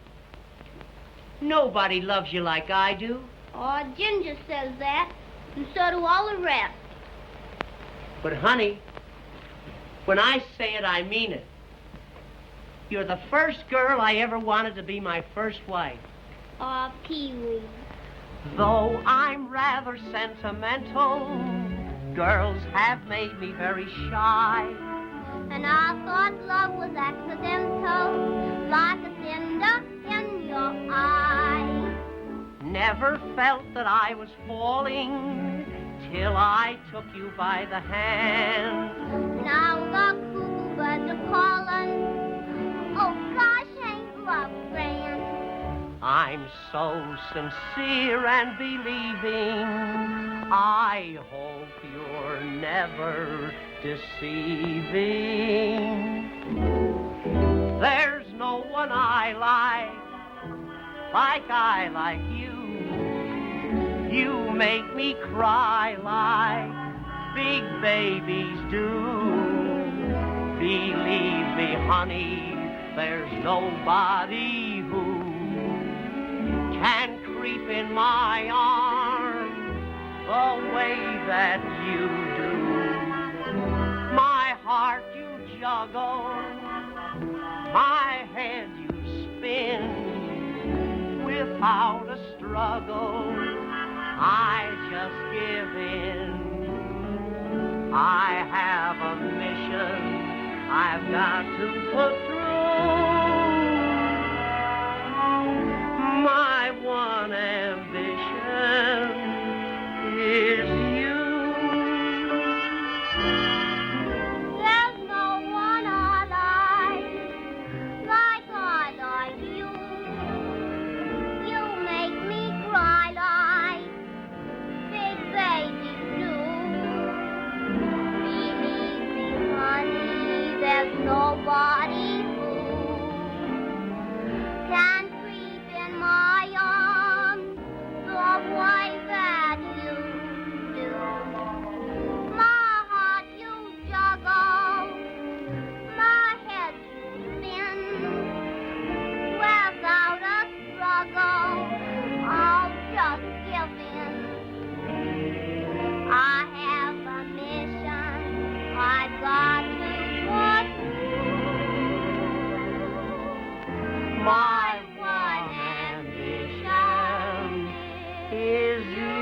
nobody loves you like I do. Oh, Ginger says that, and so do all the rest. But honey, when I say it, I mean it. You're the first girl I ever wanted to be my first wife. Oh, Pee-wee. Though I'm rather sentimental, girls have made me very shy. And I thought love was accidental, like a cinder in your eye. Never felt that I was falling till I took you by the hand. Now the cuckoo birds are calling. Oh gosh, ain't love grand? I'm so sincere and believing. I hope you're never deceiving. There's no one I like you. You make me cry like big babies do. Believe me, honey, there's nobody who can creep in my arms the way that you do. My heart you juggle, my head you spin. Without a struggle, I just give in. I have a mission I've got to put through. My one ambition is you. There's no one I like you. You make me cry like big babies do. Believe me, honey, there's nobody who can creep in my arms the way that you do. My heart you juggle, my head you spin. Without a struggle, I'll just give in. I have a mission I've got to put through. My one ambition is you.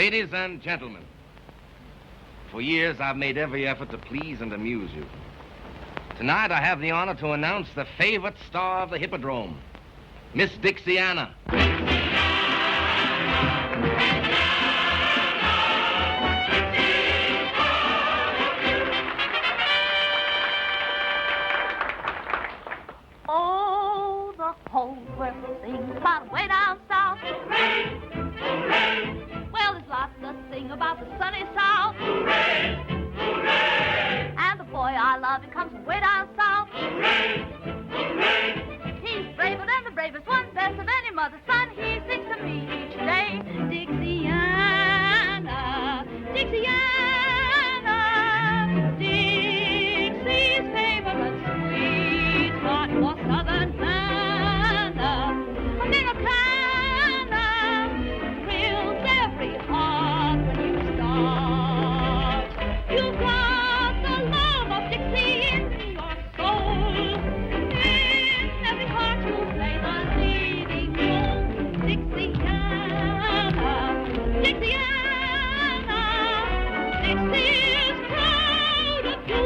Ladies and gentlemen, for years I've made every effort to please and amuse you. Tonight I have the honor to announce the favorite star of the Hippodrome, Miss Dixiana. Oh, the whole world sings about way down south. Hooray! Hooray! Well, there's lots to sing about the sunny south. Hooray! Hooray! And the boy I love, he comes from way down south. Hooray! Hooray! He's braver than the bravest one, best of any mother's son. He sings to me each day. Dixiana, Dixiana, Dixie's favorite sweetheart was Southern Hannah. A little canna thrills every heart when you start. You've got the love of Dixie in your soul. In every heart you play the leading role. Dixiana, Dixiana, Dixie's proud of you.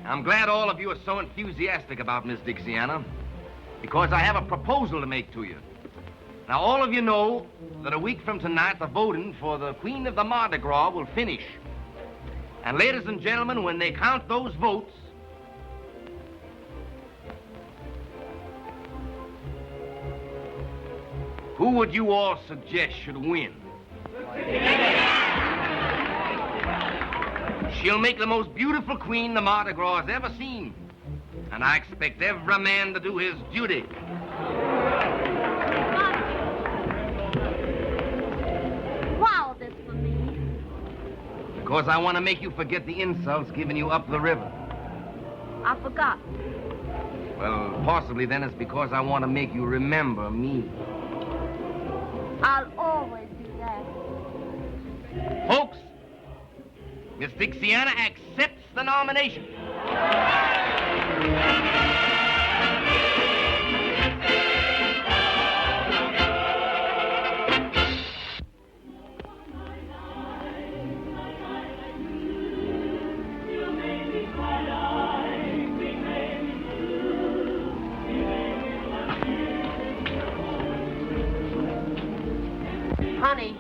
I'm glad all of you are so enthusiastic about Miss Dixiana, because I have a proposal to make to you. Now, all of you know that a week from tonight, the voting for the Queen of the Mardi Gras will finish. And ladies and gentlemen, when they count those votes, who would you all suggest should win? She'll make the most beautiful queen the Mardi Gras has ever seen. And I expect every man to do his duty. Wow, this for me. Because I want to make you forget the insults given you up the river. I forgot. Well, possibly then it's because I want to make you remember me. I'll always do that. Folks, Miss Dixiana accepts the nomination. Honey,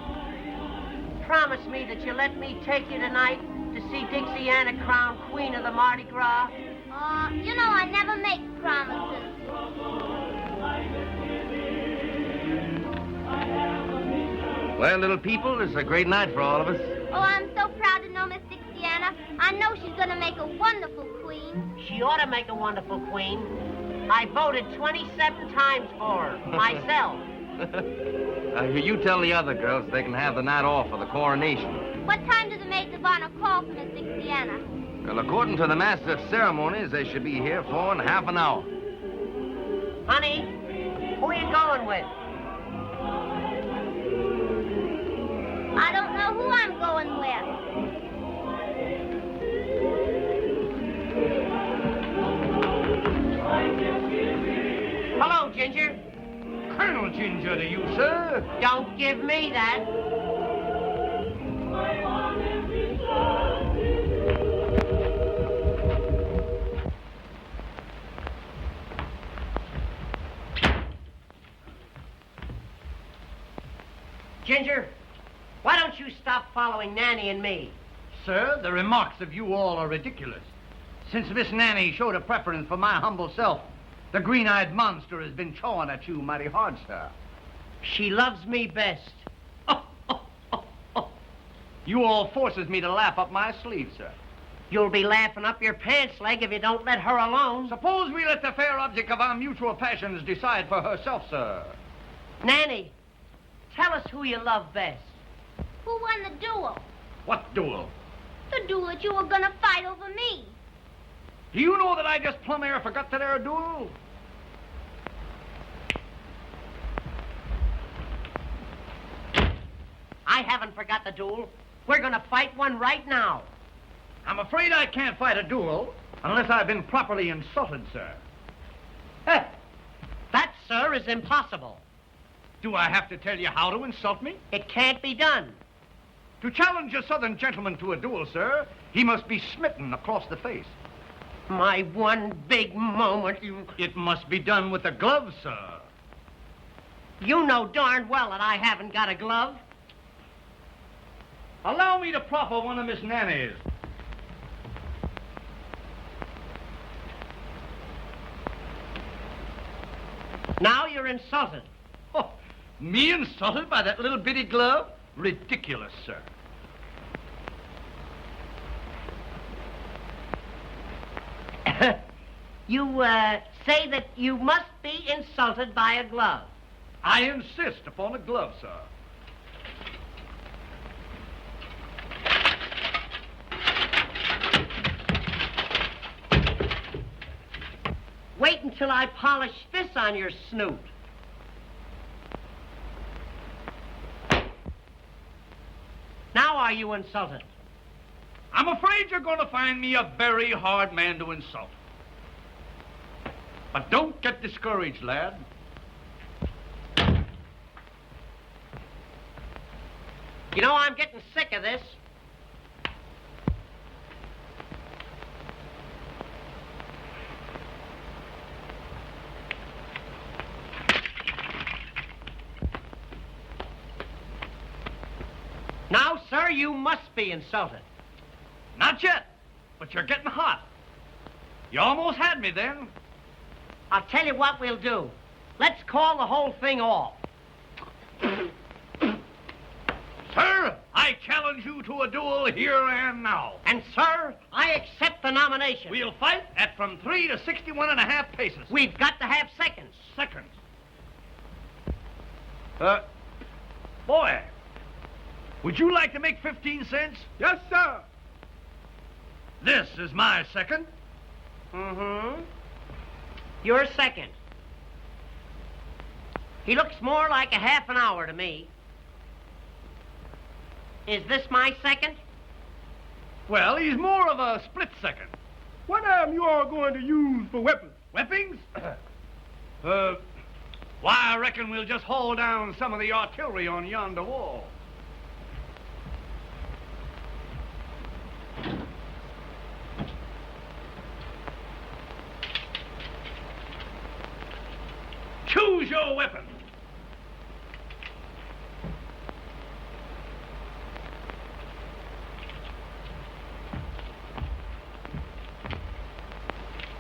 promise me that you'll let me take you tonight to see Dixiana crowned Queen of the Mardi Gras. You know I never make promises. Well, little people, it's a great night for all of us. Oh, I'm so proud to know Miss Dixiana. I know she's going to make a wonderful queen. She ought to make a wonderful queen. I voted 27 times for her, myself. You tell the other girls they can have the night off for the coronation. What time do the maids of honor call for Miss Dixiana? Well, according to the master of ceremonies, they should be here for in half an hour. Honey, who are you going with? I don't know who I'm going with. Hello, Ginger. Colonel Ginger to you, sir. Don't give me that. Ginger, why don't you stop following Nanny and me? Sir, the remarks of you all are ridiculous. Since Miss Nanny showed a preference for my humble self, the green-eyed monster has been chawing at you mighty hard, sir. She loves me best. You all forces me to laugh up my sleeve, sir. You'll be laughing up your pants leg if you don't let her alone. Suppose we let the fair object of our mutual passions decide for herself, sir. Nanny, tell us who you love best. Who won the duel? What duel? The duel that you were gonna fight over me. Do you know that I just plumb air forgot that there duel? I haven't forgot the duel. We're gonna fight one right now. I'm afraid I can't fight a duel unless I've been properly insulted, sir. That, sir, is impossible. Do I have to tell you how to insult me? It can't be done. To challenge a southern gentleman to a duel, sir, he must be smitten across the face. My one big moment, It must be done with a glove, sir. You know darn well that I haven't got a glove. Allow me to proffer one of Miss Nanny's. Now you're insulted. Oh, me insulted by that little bitty glove? Ridiculous, sir. You, say that you must be insulted by a glove. I insist upon a glove, sir. Wait until I polish this on your snoot. Now are you insulted? I'm afraid you're going to find me a very hard man to insult. But don't get discouraged, lad. You know, I'm getting sick of this. Now, sir, you must be insulted. Not yet, but you're getting hot. You almost had me then. I'll tell you what we'll do. Let's call the whole thing off. Sir, I challenge you to a duel here and now. And, sir, I accept the nomination. We'll fight at from 3 to 61.5 paces. We've got to have seconds. Seconds. Boy, would you like to make 15 cents? Yes, sir. This is my second. Mm-hmm. You're second. He looks more like a half an hour to me. Is this my second? Well, he's more of a split second. What am you all going to use for weapons? Weapons? Why, I reckon we'll just haul down some of the artillery on yonder wall. Choose your weapon.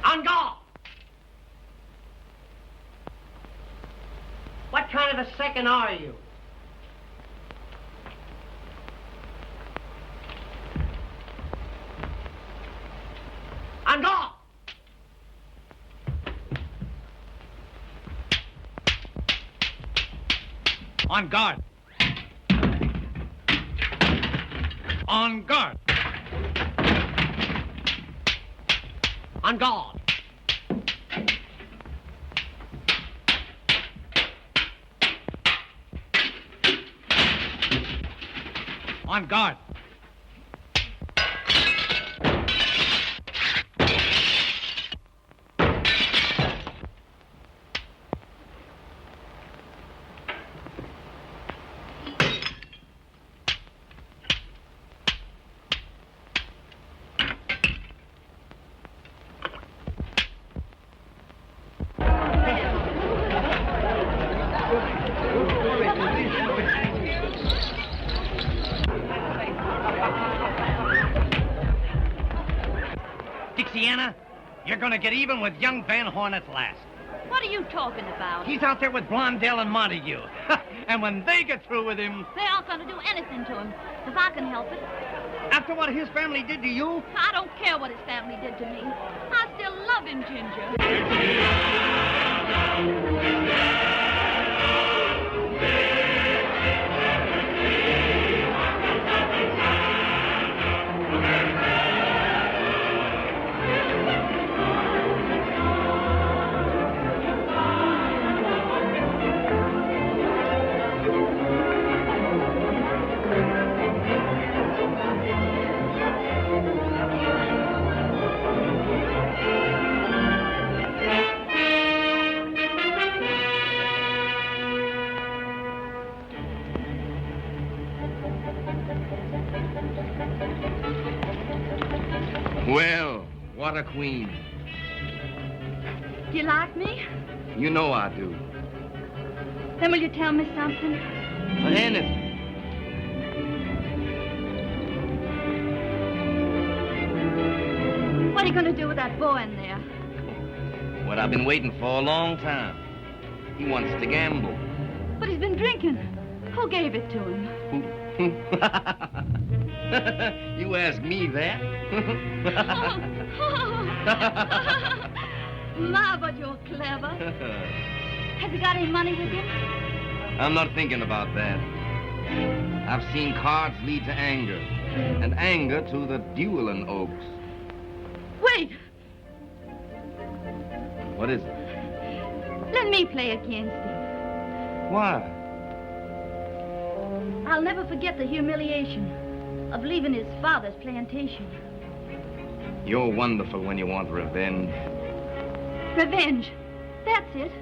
On guard! What kind of a second are you? On guard! On guard. On guard. On guard. On guard. Dixiana, you're gonna get even with young Van Horn at last. What are you talking about? He's out there with Blondell and Montague. And when they get through with him... They aren't going to do anything to him, if I can help it. After what his family did to you? I don't care what his family did to me. I still love him, Ginger. Well, what a queen. Do you like me? You know I do. Then will you tell me something? Anything. What are you going to do with that boy in there? What I've been waiting for a long time. He wants to gamble. But he's been drinking. Who gave it to him? You ask me that? Ma, but you're clever. Has he got any money with him? I'm not thinking about that. I've seen cards lead to anger, and anger to the dueling oaks. Wait. What is it? Let me play against him. Why? I'll never forget the humiliation of leaving his father's plantation. You're wonderful when you want revenge. Revenge. That's it.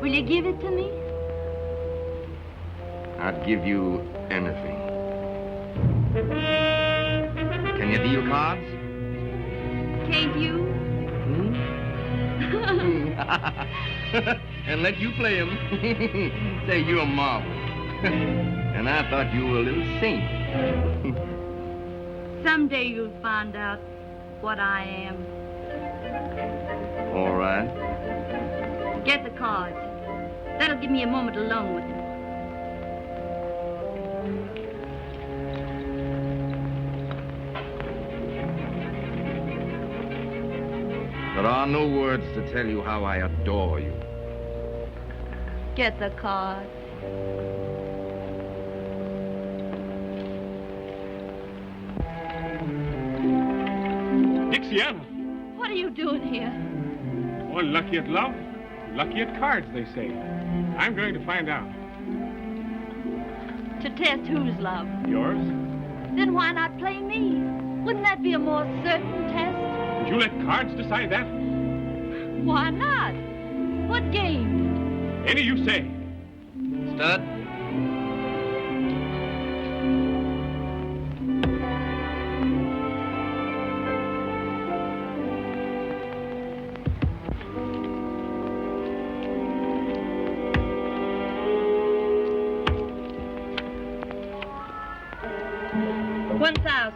Will you give it to me? I'd give you anything. Can you deal cards? Can't you? And let you play him. Say, you're a marvel. And I thought you were a little saint. Someday you'll find out what I am. All right. Get the cards. That'll give me a moment alone with him. There are no words to tell you how I adore you. Get the cards. Dixiana. What are you doing here? One lucky at love, lucky at cards, they say. I'm going to find out. To test whose love? Yours? Then why not play me? Wouldn't that be a more certain test? Would you let cards decide that? Why not? What game? Any you say. Stud? $1,000.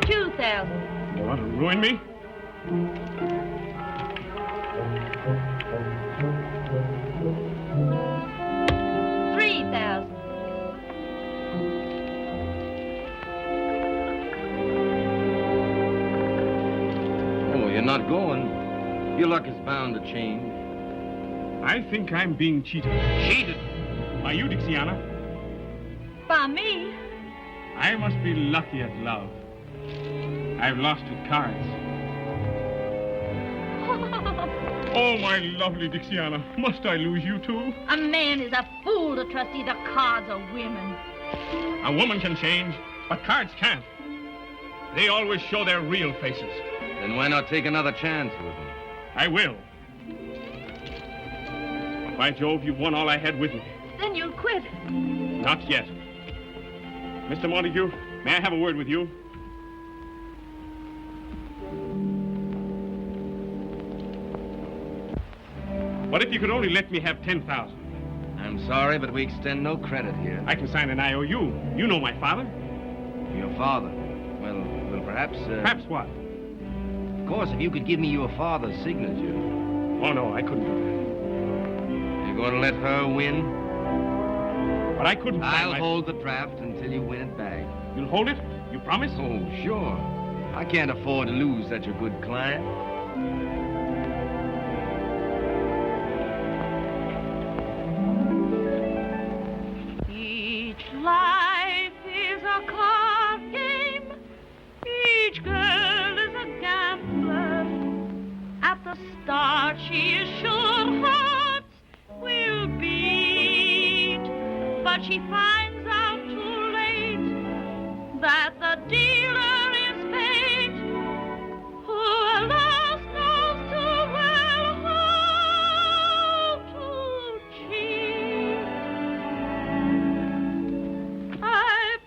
$2,000. You want to ruin me? $3,000. Oh, you're not going. Your luck is bound to change. I think I'm being cheated. Cheated? By you, Dixiana. By me? I must be lucky at love. I've lost at cards. Oh, my lovely Dixiana, must I lose you too? A man is a fool to trust either cards or women. A woman can change, but cards can't. They always show their real faces. Then why not take another chance with them? I will. By Jove, you've won all I had with me. Then you'll quit. Not yet. Mr. Montague, may I have a word with you? What if you could only let me have $10,000? I'm Sorry, but we extend no credit here. I can sign an IOU. You know my father. Your father? Well, perhaps... Perhaps what? Of course, if you could give me your father's signature. Oh, no, I couldn't do that. You're going to let her win? But I couldn't... I'll hold the draft until you win it back. You'll hold it? You promise? Oh, sure. I can't afford to lose such a good client. Each life is a card game. Each girl is a gambler. At the start, she is sure hearts will beat. But she finds out too late that the dealer is fate, who alas knows too well how to cheat. I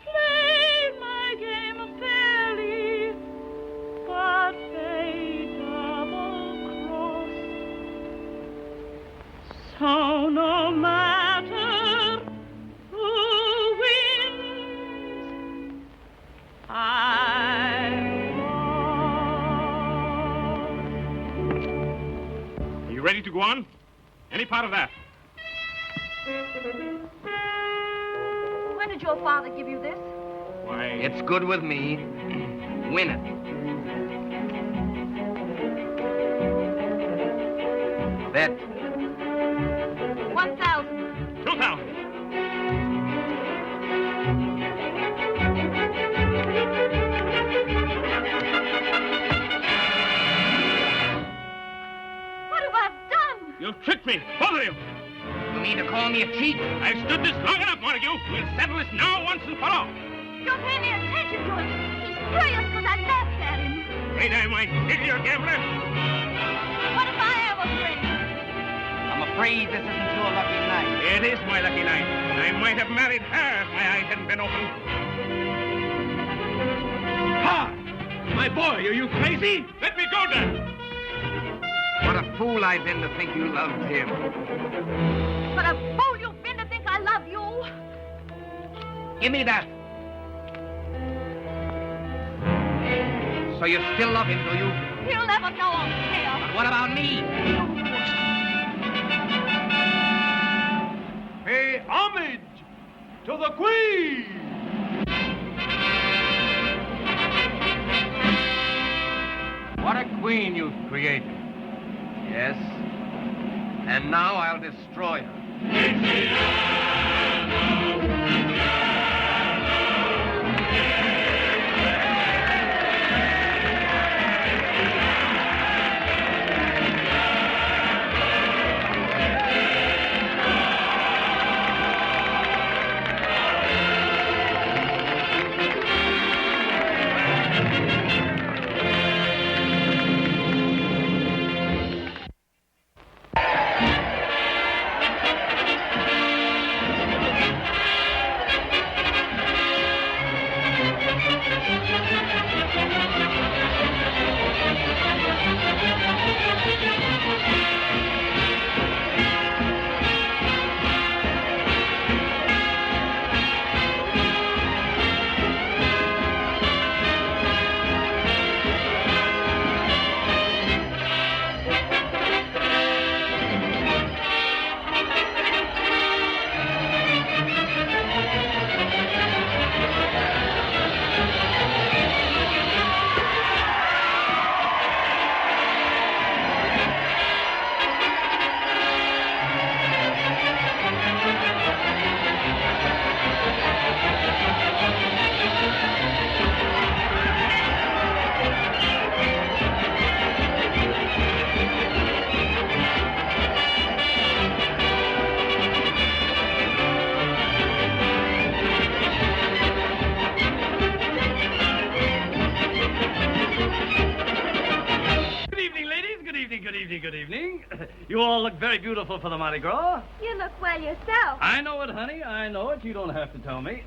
play my game fairly, but fate double-crossed. So no matter who wins, I Are you ready to go on? Any part of that? When did your father give you this? Why... It's good with me. Win it. Bet. 1,000. 2,000. What have I done? You've tricked me, both of you. You mean to call me a cheat? I've stood this long enough, Montague. We'll settle this now once and for all. Don't pay any attention to him. He's furious because I laughed at him. Afraid I might kill your gambler? What if I am afraid? I'm afraid this isn't your lucky night. It is my lucky night. I might have married her if my eyes hadn't been open. Ha! My boy, are you crazy? Let me go, Dad. What a fool I've been to think you loved him. What a fool you've been to think I love you. Give me that. So you still love him, do you? He'll never know or care. But what about me? Pay homage to the Queen! What a queen you've created. Yes. And now I'll destroy her. Good evening. You all look very beautiful for the Mardi Gras. You look well yourself. I know it, honey. I know it. You don't have to tell me.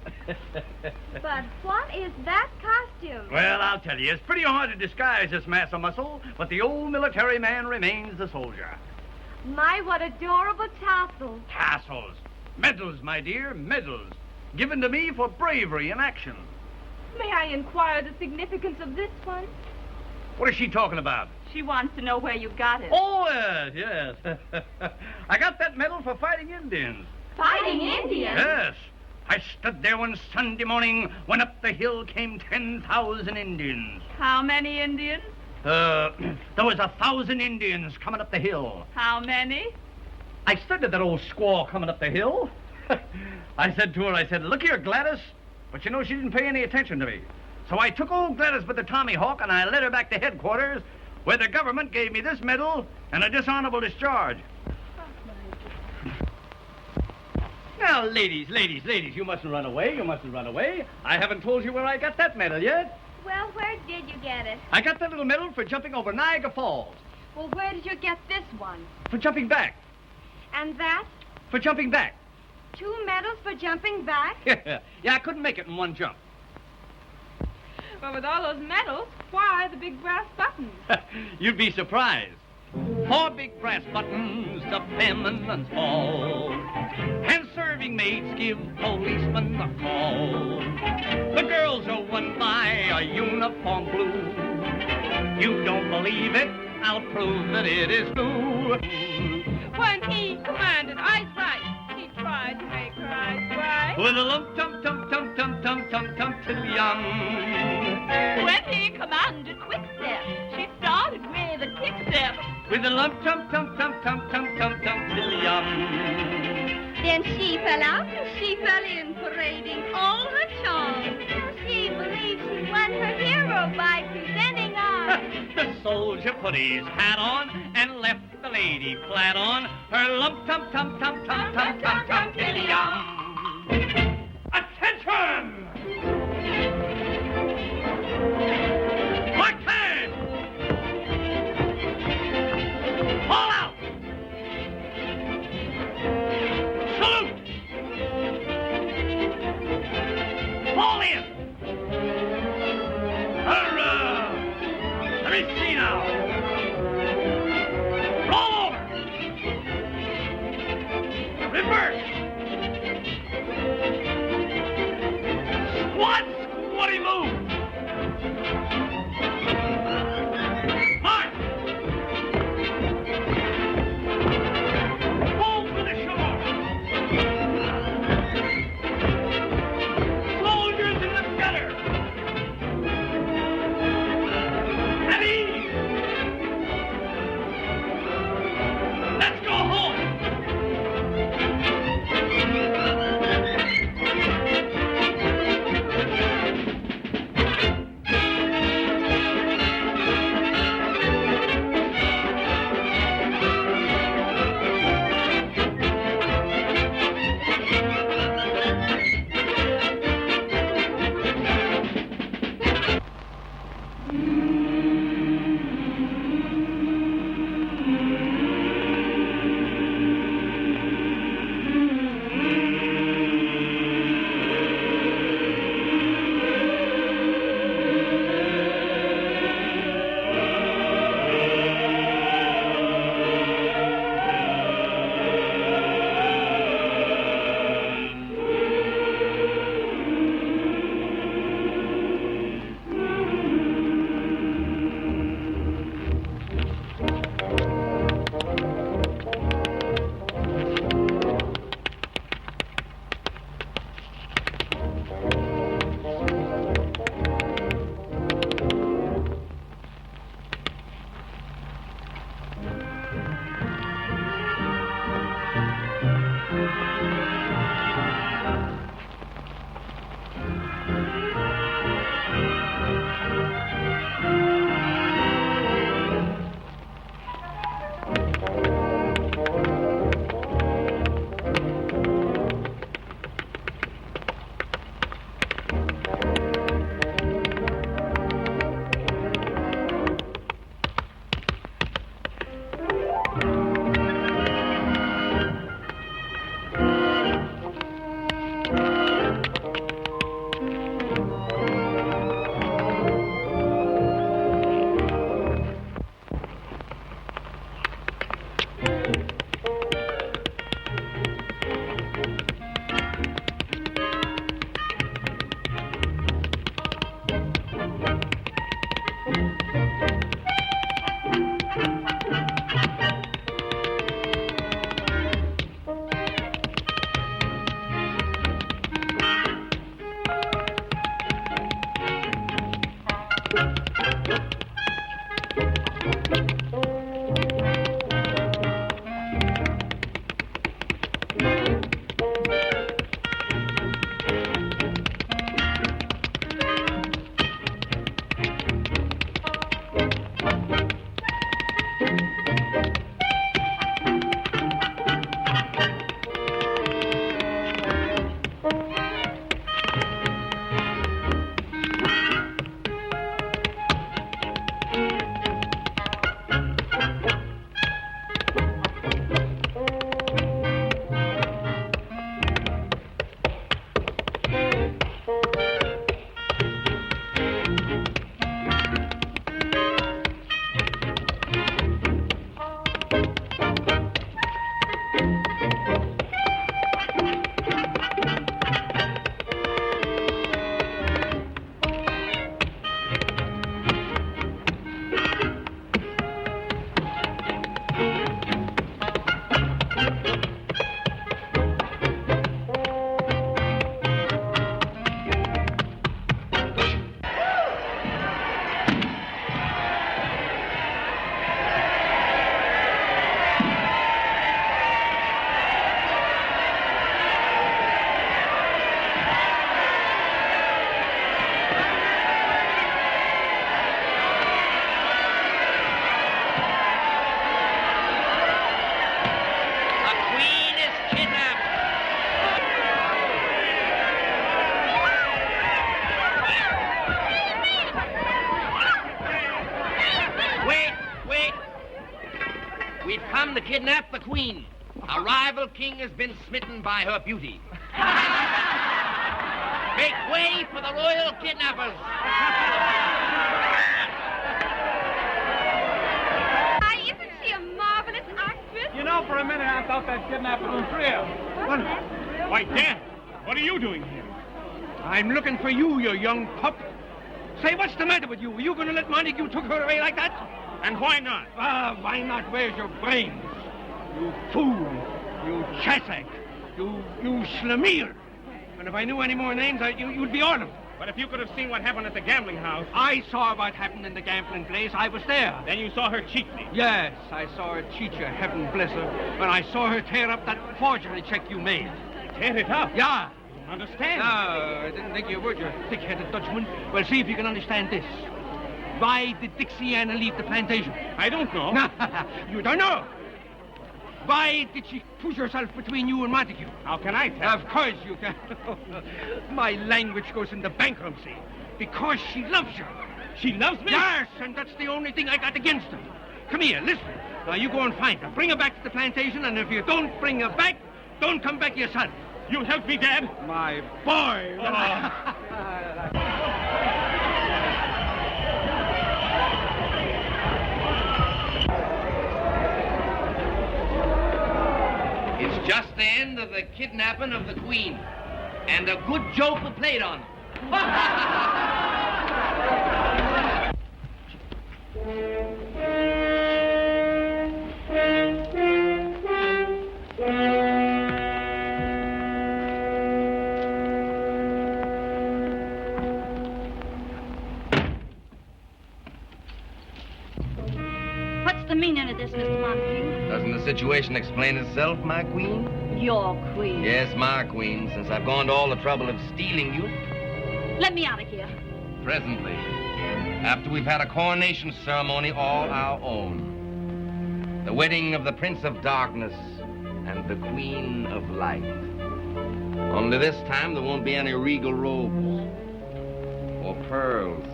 But what is that costume? Well, I'll tell you. It's pretty hard to disguise this mass of muscle, but the old military man remains the soldier. My, what adorable tassels. Tassels. Medals, my dear, medals. Given to me for bravery in action. May I inquire the significance of this one? What is she talking about? She wants to know where you got it. Oh, yes. I got that medal for fighting Indians. Fighting Indians? Yes. I stood there one Sunday morning when up the hill came 10,000 Indians. How many Indians? There was 1,000 Indians coming up the hill. How many? I said to that old squaw coming up the hill, I said to her, look here, Gladys. But you know, she didn't pay any attention to me. So I took old Gladys with the Tommy Hawk and I led her back to headquarters where the government gave me this medal and a dishonorable discharge. Now, ladies, you mustn't run away. You mustn't run away. I haven't told you where I got that medal yet. Well, where did you get it? I got that little medal for jumping over Niagara Falls. Well, where did you get this one? For jumping back. And that? For jumping back. 2 medals for jumping back? Yeah, I couldn't make it in one jump. Well, with all those medals, why the big brass buttons? You'd be surprised. 4 big brass buttons to feminine fall. And serving maids give policemen a call. The girls are won by a uniform blue. You don't believe it? I'll prove that it is true. When he commanded eyes right, he tried to make her eyes bright. With a lump tum tum tum tum tum tum tum till young. When he commanded quick step, she started with a kick step. With a lump tum tum tum tum tum tum tum till young. Then she fell out and she fell in, parading all her charms. She believes she won her hero by presenting arms. The soldier put his hat on and left the lady flat on her lump tum tum tum tum tum tum tum till young. Attention! Mark time! All out! Salute! Fall in! Hurrah! Let me see now. Roll over! Reverse! Squat! Squatty move! March! Roll for the shore! Soldiers in the kidnapped the queen. A rival king has been smitten by her beauty. Make way for the royal kidnappers. Isn't she a marvelous actress? You know, for a minute I thought that kidnapping was real. Why, Dad, what are you doing here? I'm looking for you, you young pup. Say, what's the matter with you? Are you going to let Montague took her away like that? And why not? Why not? Where's your brains? You fool. You chassack. You schlemiel. And if I knew any more names, you'd be ordered. But if you could have seen what happened at the gambling house... I saw what happened in the gambling place. I was there. Then you saw her cheat me. Yes, I saw her cheat you, heaven bless her. And I saw her tear up that forgery check you made. Tear it up? Yeah. Understand? No, I didn't think you would, you thick-headed Dutchman. Well, see if you can understand this. Why did Dixiana leave the plantation? I don't know. You don't know? Why did she push herself between you and Montague? How can I tell? Of course you can. My language goes into bankruptcy. Because she loves you. She loves me? Yes, and that's the only thing I got against her. Come here, listen. Now, you go and find her. Bring her back to the plantation, and if you don't bring her back, don't come back yourself. You'll help me, Dad? My boy. It's just the end of the kidnapping of the queen. And a good joke we played on. What's the meaning of this, Mr. Montague? Doesn't the situation explain itself, my queen? Your queen. Yes, my queen, since I've gone to all the trouble of stealing you. Let me out of here. Presently, after we've had a coronation ceremony all our own. The wedding of the Prince of Darkness and the Queen of Light. Only this time there won't be any regal robes or pearls.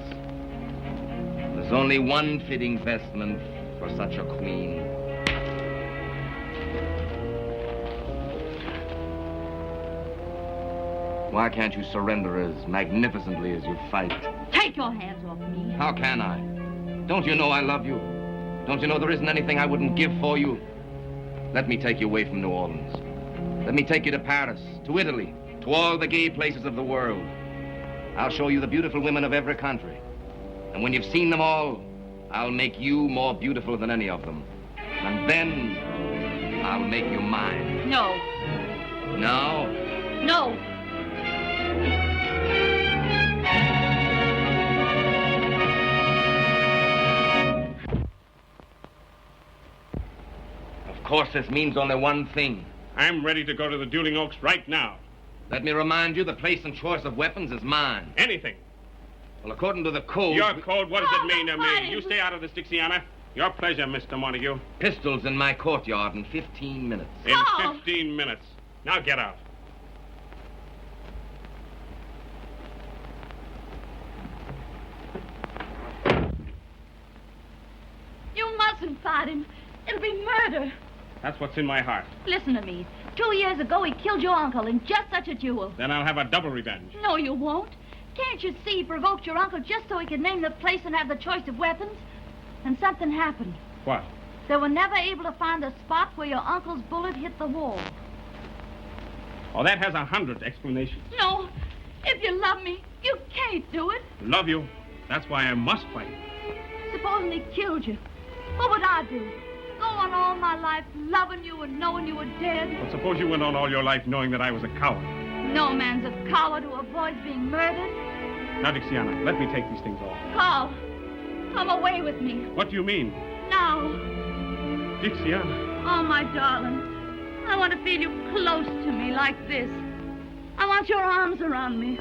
There's only one fitting vestment for such a queen. Why can't you surrender as magnificently as you fight? Take your hands off me. How can I? Don't you know I love you? Don't you know there isn't anything I wouldn't give for you? Let me take you away from New Orleans. Let me take you to Paris, to Italy, to all the gay places of the world. I'll show you the beautiful women of every country. And when you've seen them all, I'll make you more beautiful than any of them. And then I'll make you mine. No. No? No. Of course, this means only one thing. I'm ready to go to the Dueling Oaks right now. Let me remind you, the place and choice of weapons is mine. Anything. Well, according to the code... Your code, what does it mean to me? You stay out of this, Dixiana. Your pleasure, Mr. Montague. Pistols in my courtyard in 15 minutes. In 15 minutes. Now get out. You mustn't fight him. It'll be murder. That's what's in my heart. Listen to me. 2 years ago, he killed your uncle in just such a duel. Then I'll have a double revenge. No, you won't. Can't you see he provoked your uncle just so he could name the place and have the choice of weapons? And something happened. What? They were never able to find the spot where your uncle's bullet hit the wall. Oh, that has 100 explanations. No. If you love me, you can't do it. Love you. That's why I must fight. Supposing he killed you, what would I do? Go on all my life loving you and knowing you were dead? But suppose you went on all your life knowing that I was a coward. No man's a coward who avoids being murdered. Now, Dixiana, let me take these things off. Carl, come away with me. What do you mean? Now. Dixiana. Oh, my darling. I want to feel you close to me like this. I want your arms around me.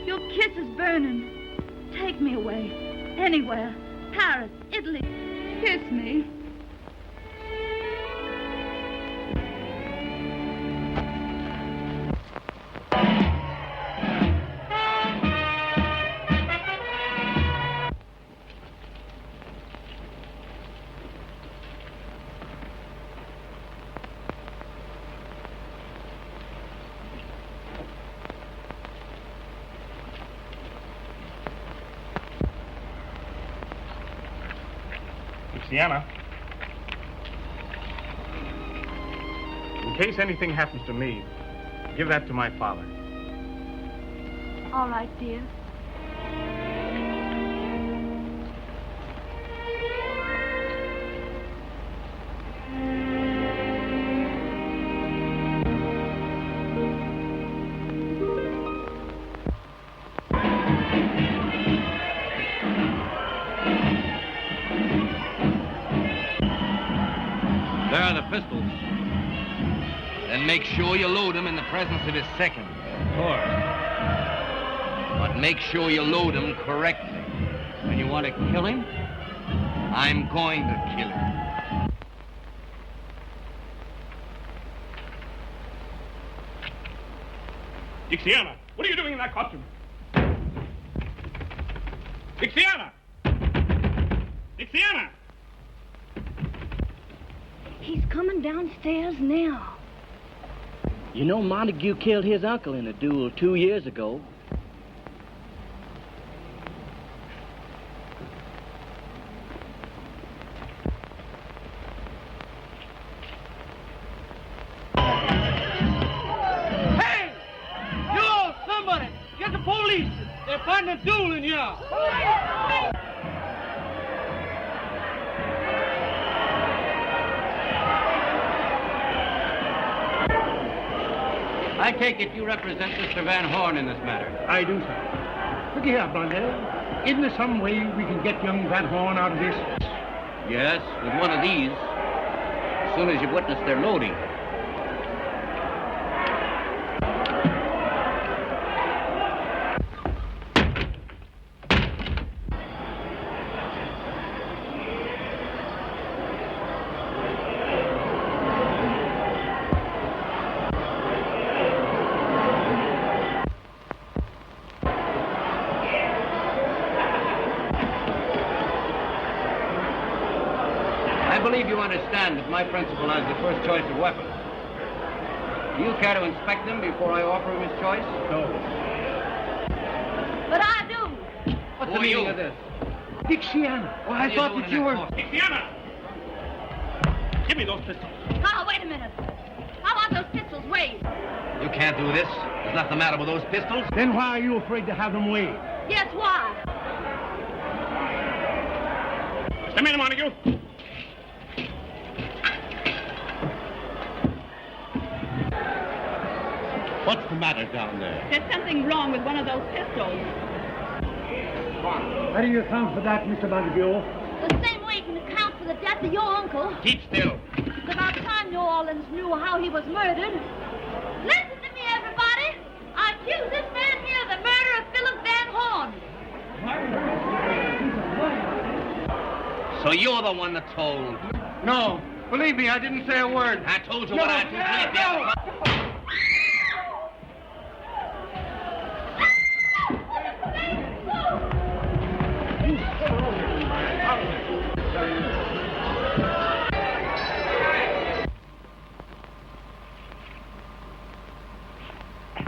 Your kiss is burning. Take me away. Anywhere. Paris, Italy. Kiss me. Dixiana. In case anything happens to me, give that to my father. All right, dear. There are the pistols. Then make sure you load them in the presence of his second. Of course. But make sure you load them correctly. When you want to kill him? I'm going to kill him. Dixiana, what are you doing in that costume? Dixiana! Dixiana! He's coming downstairs now. You know Montague killed his uncle in a duel 2 years ago. Hey! You, somebody! Get the police! They're fighting a duel in here! I take it you represent Mr. Van Horn in this matter. I do, sir. Look here, Blondell. Isn't there some way we can get young Van Horn out of this? Yes, with one of these. As soon as you witness their loading. I believe you understand that my principal has the first choice of weapons. Do you care to inspect them before I offer him his choice? No. But I do. What's Who the are meaning you? of this? Dixiana. Well, I thought that you were... Dixiana! Give me those pistols. Oh, wait a minute. I want those pistols weighed. You can't do this. There's nothing the matter with those pistols. Then why are you afraid to have them weighed? Yes, why? Just a minute, Montague. What's the matter down there? There's something wrong with one of those pistols. How do you account for that, Mr. Montague? The same way you can account for the death of your uncle. Keep still. It's about time New Orleans knew how he was murdered. Listen to me, everybody. I accuse this man here of the murder of Philip Van Horn. So you're the one that told. No. Believe me, I didn't say a word. I told you No, what I told you. no.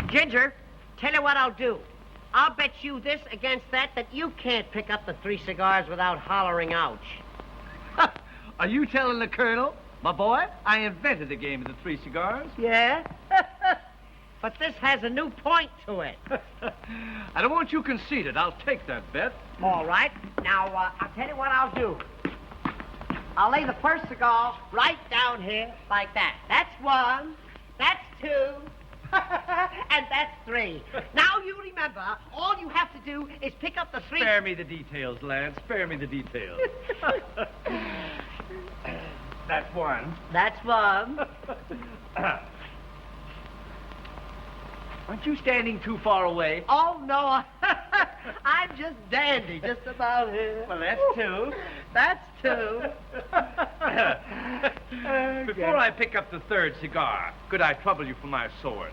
Ginger, tell you what I'll do. I'll bet you this against that you can't pick up the 3 cigars without hollering ouch. Are you telling the Colonel? My boy, I invented the game of the 3 cigars. Yeah? But this has a new point to it. I don't want you conceited. I'll take that bet. All right. Now, I'll tell you what I'll do. I'll lay the first cigar right down here like that. That's 1. That's 2. And that's 3. Now you remember, all you have to do is pick up the 3... Spare me the details, lad. Spare me the details. That's 1. That's 1. Aren't you standing too far away? Oh, no. I'm just dandy, just about here. Well, that's 2. That's 2. Before I pick up the 3rd cigar, could I trouble you for my sword?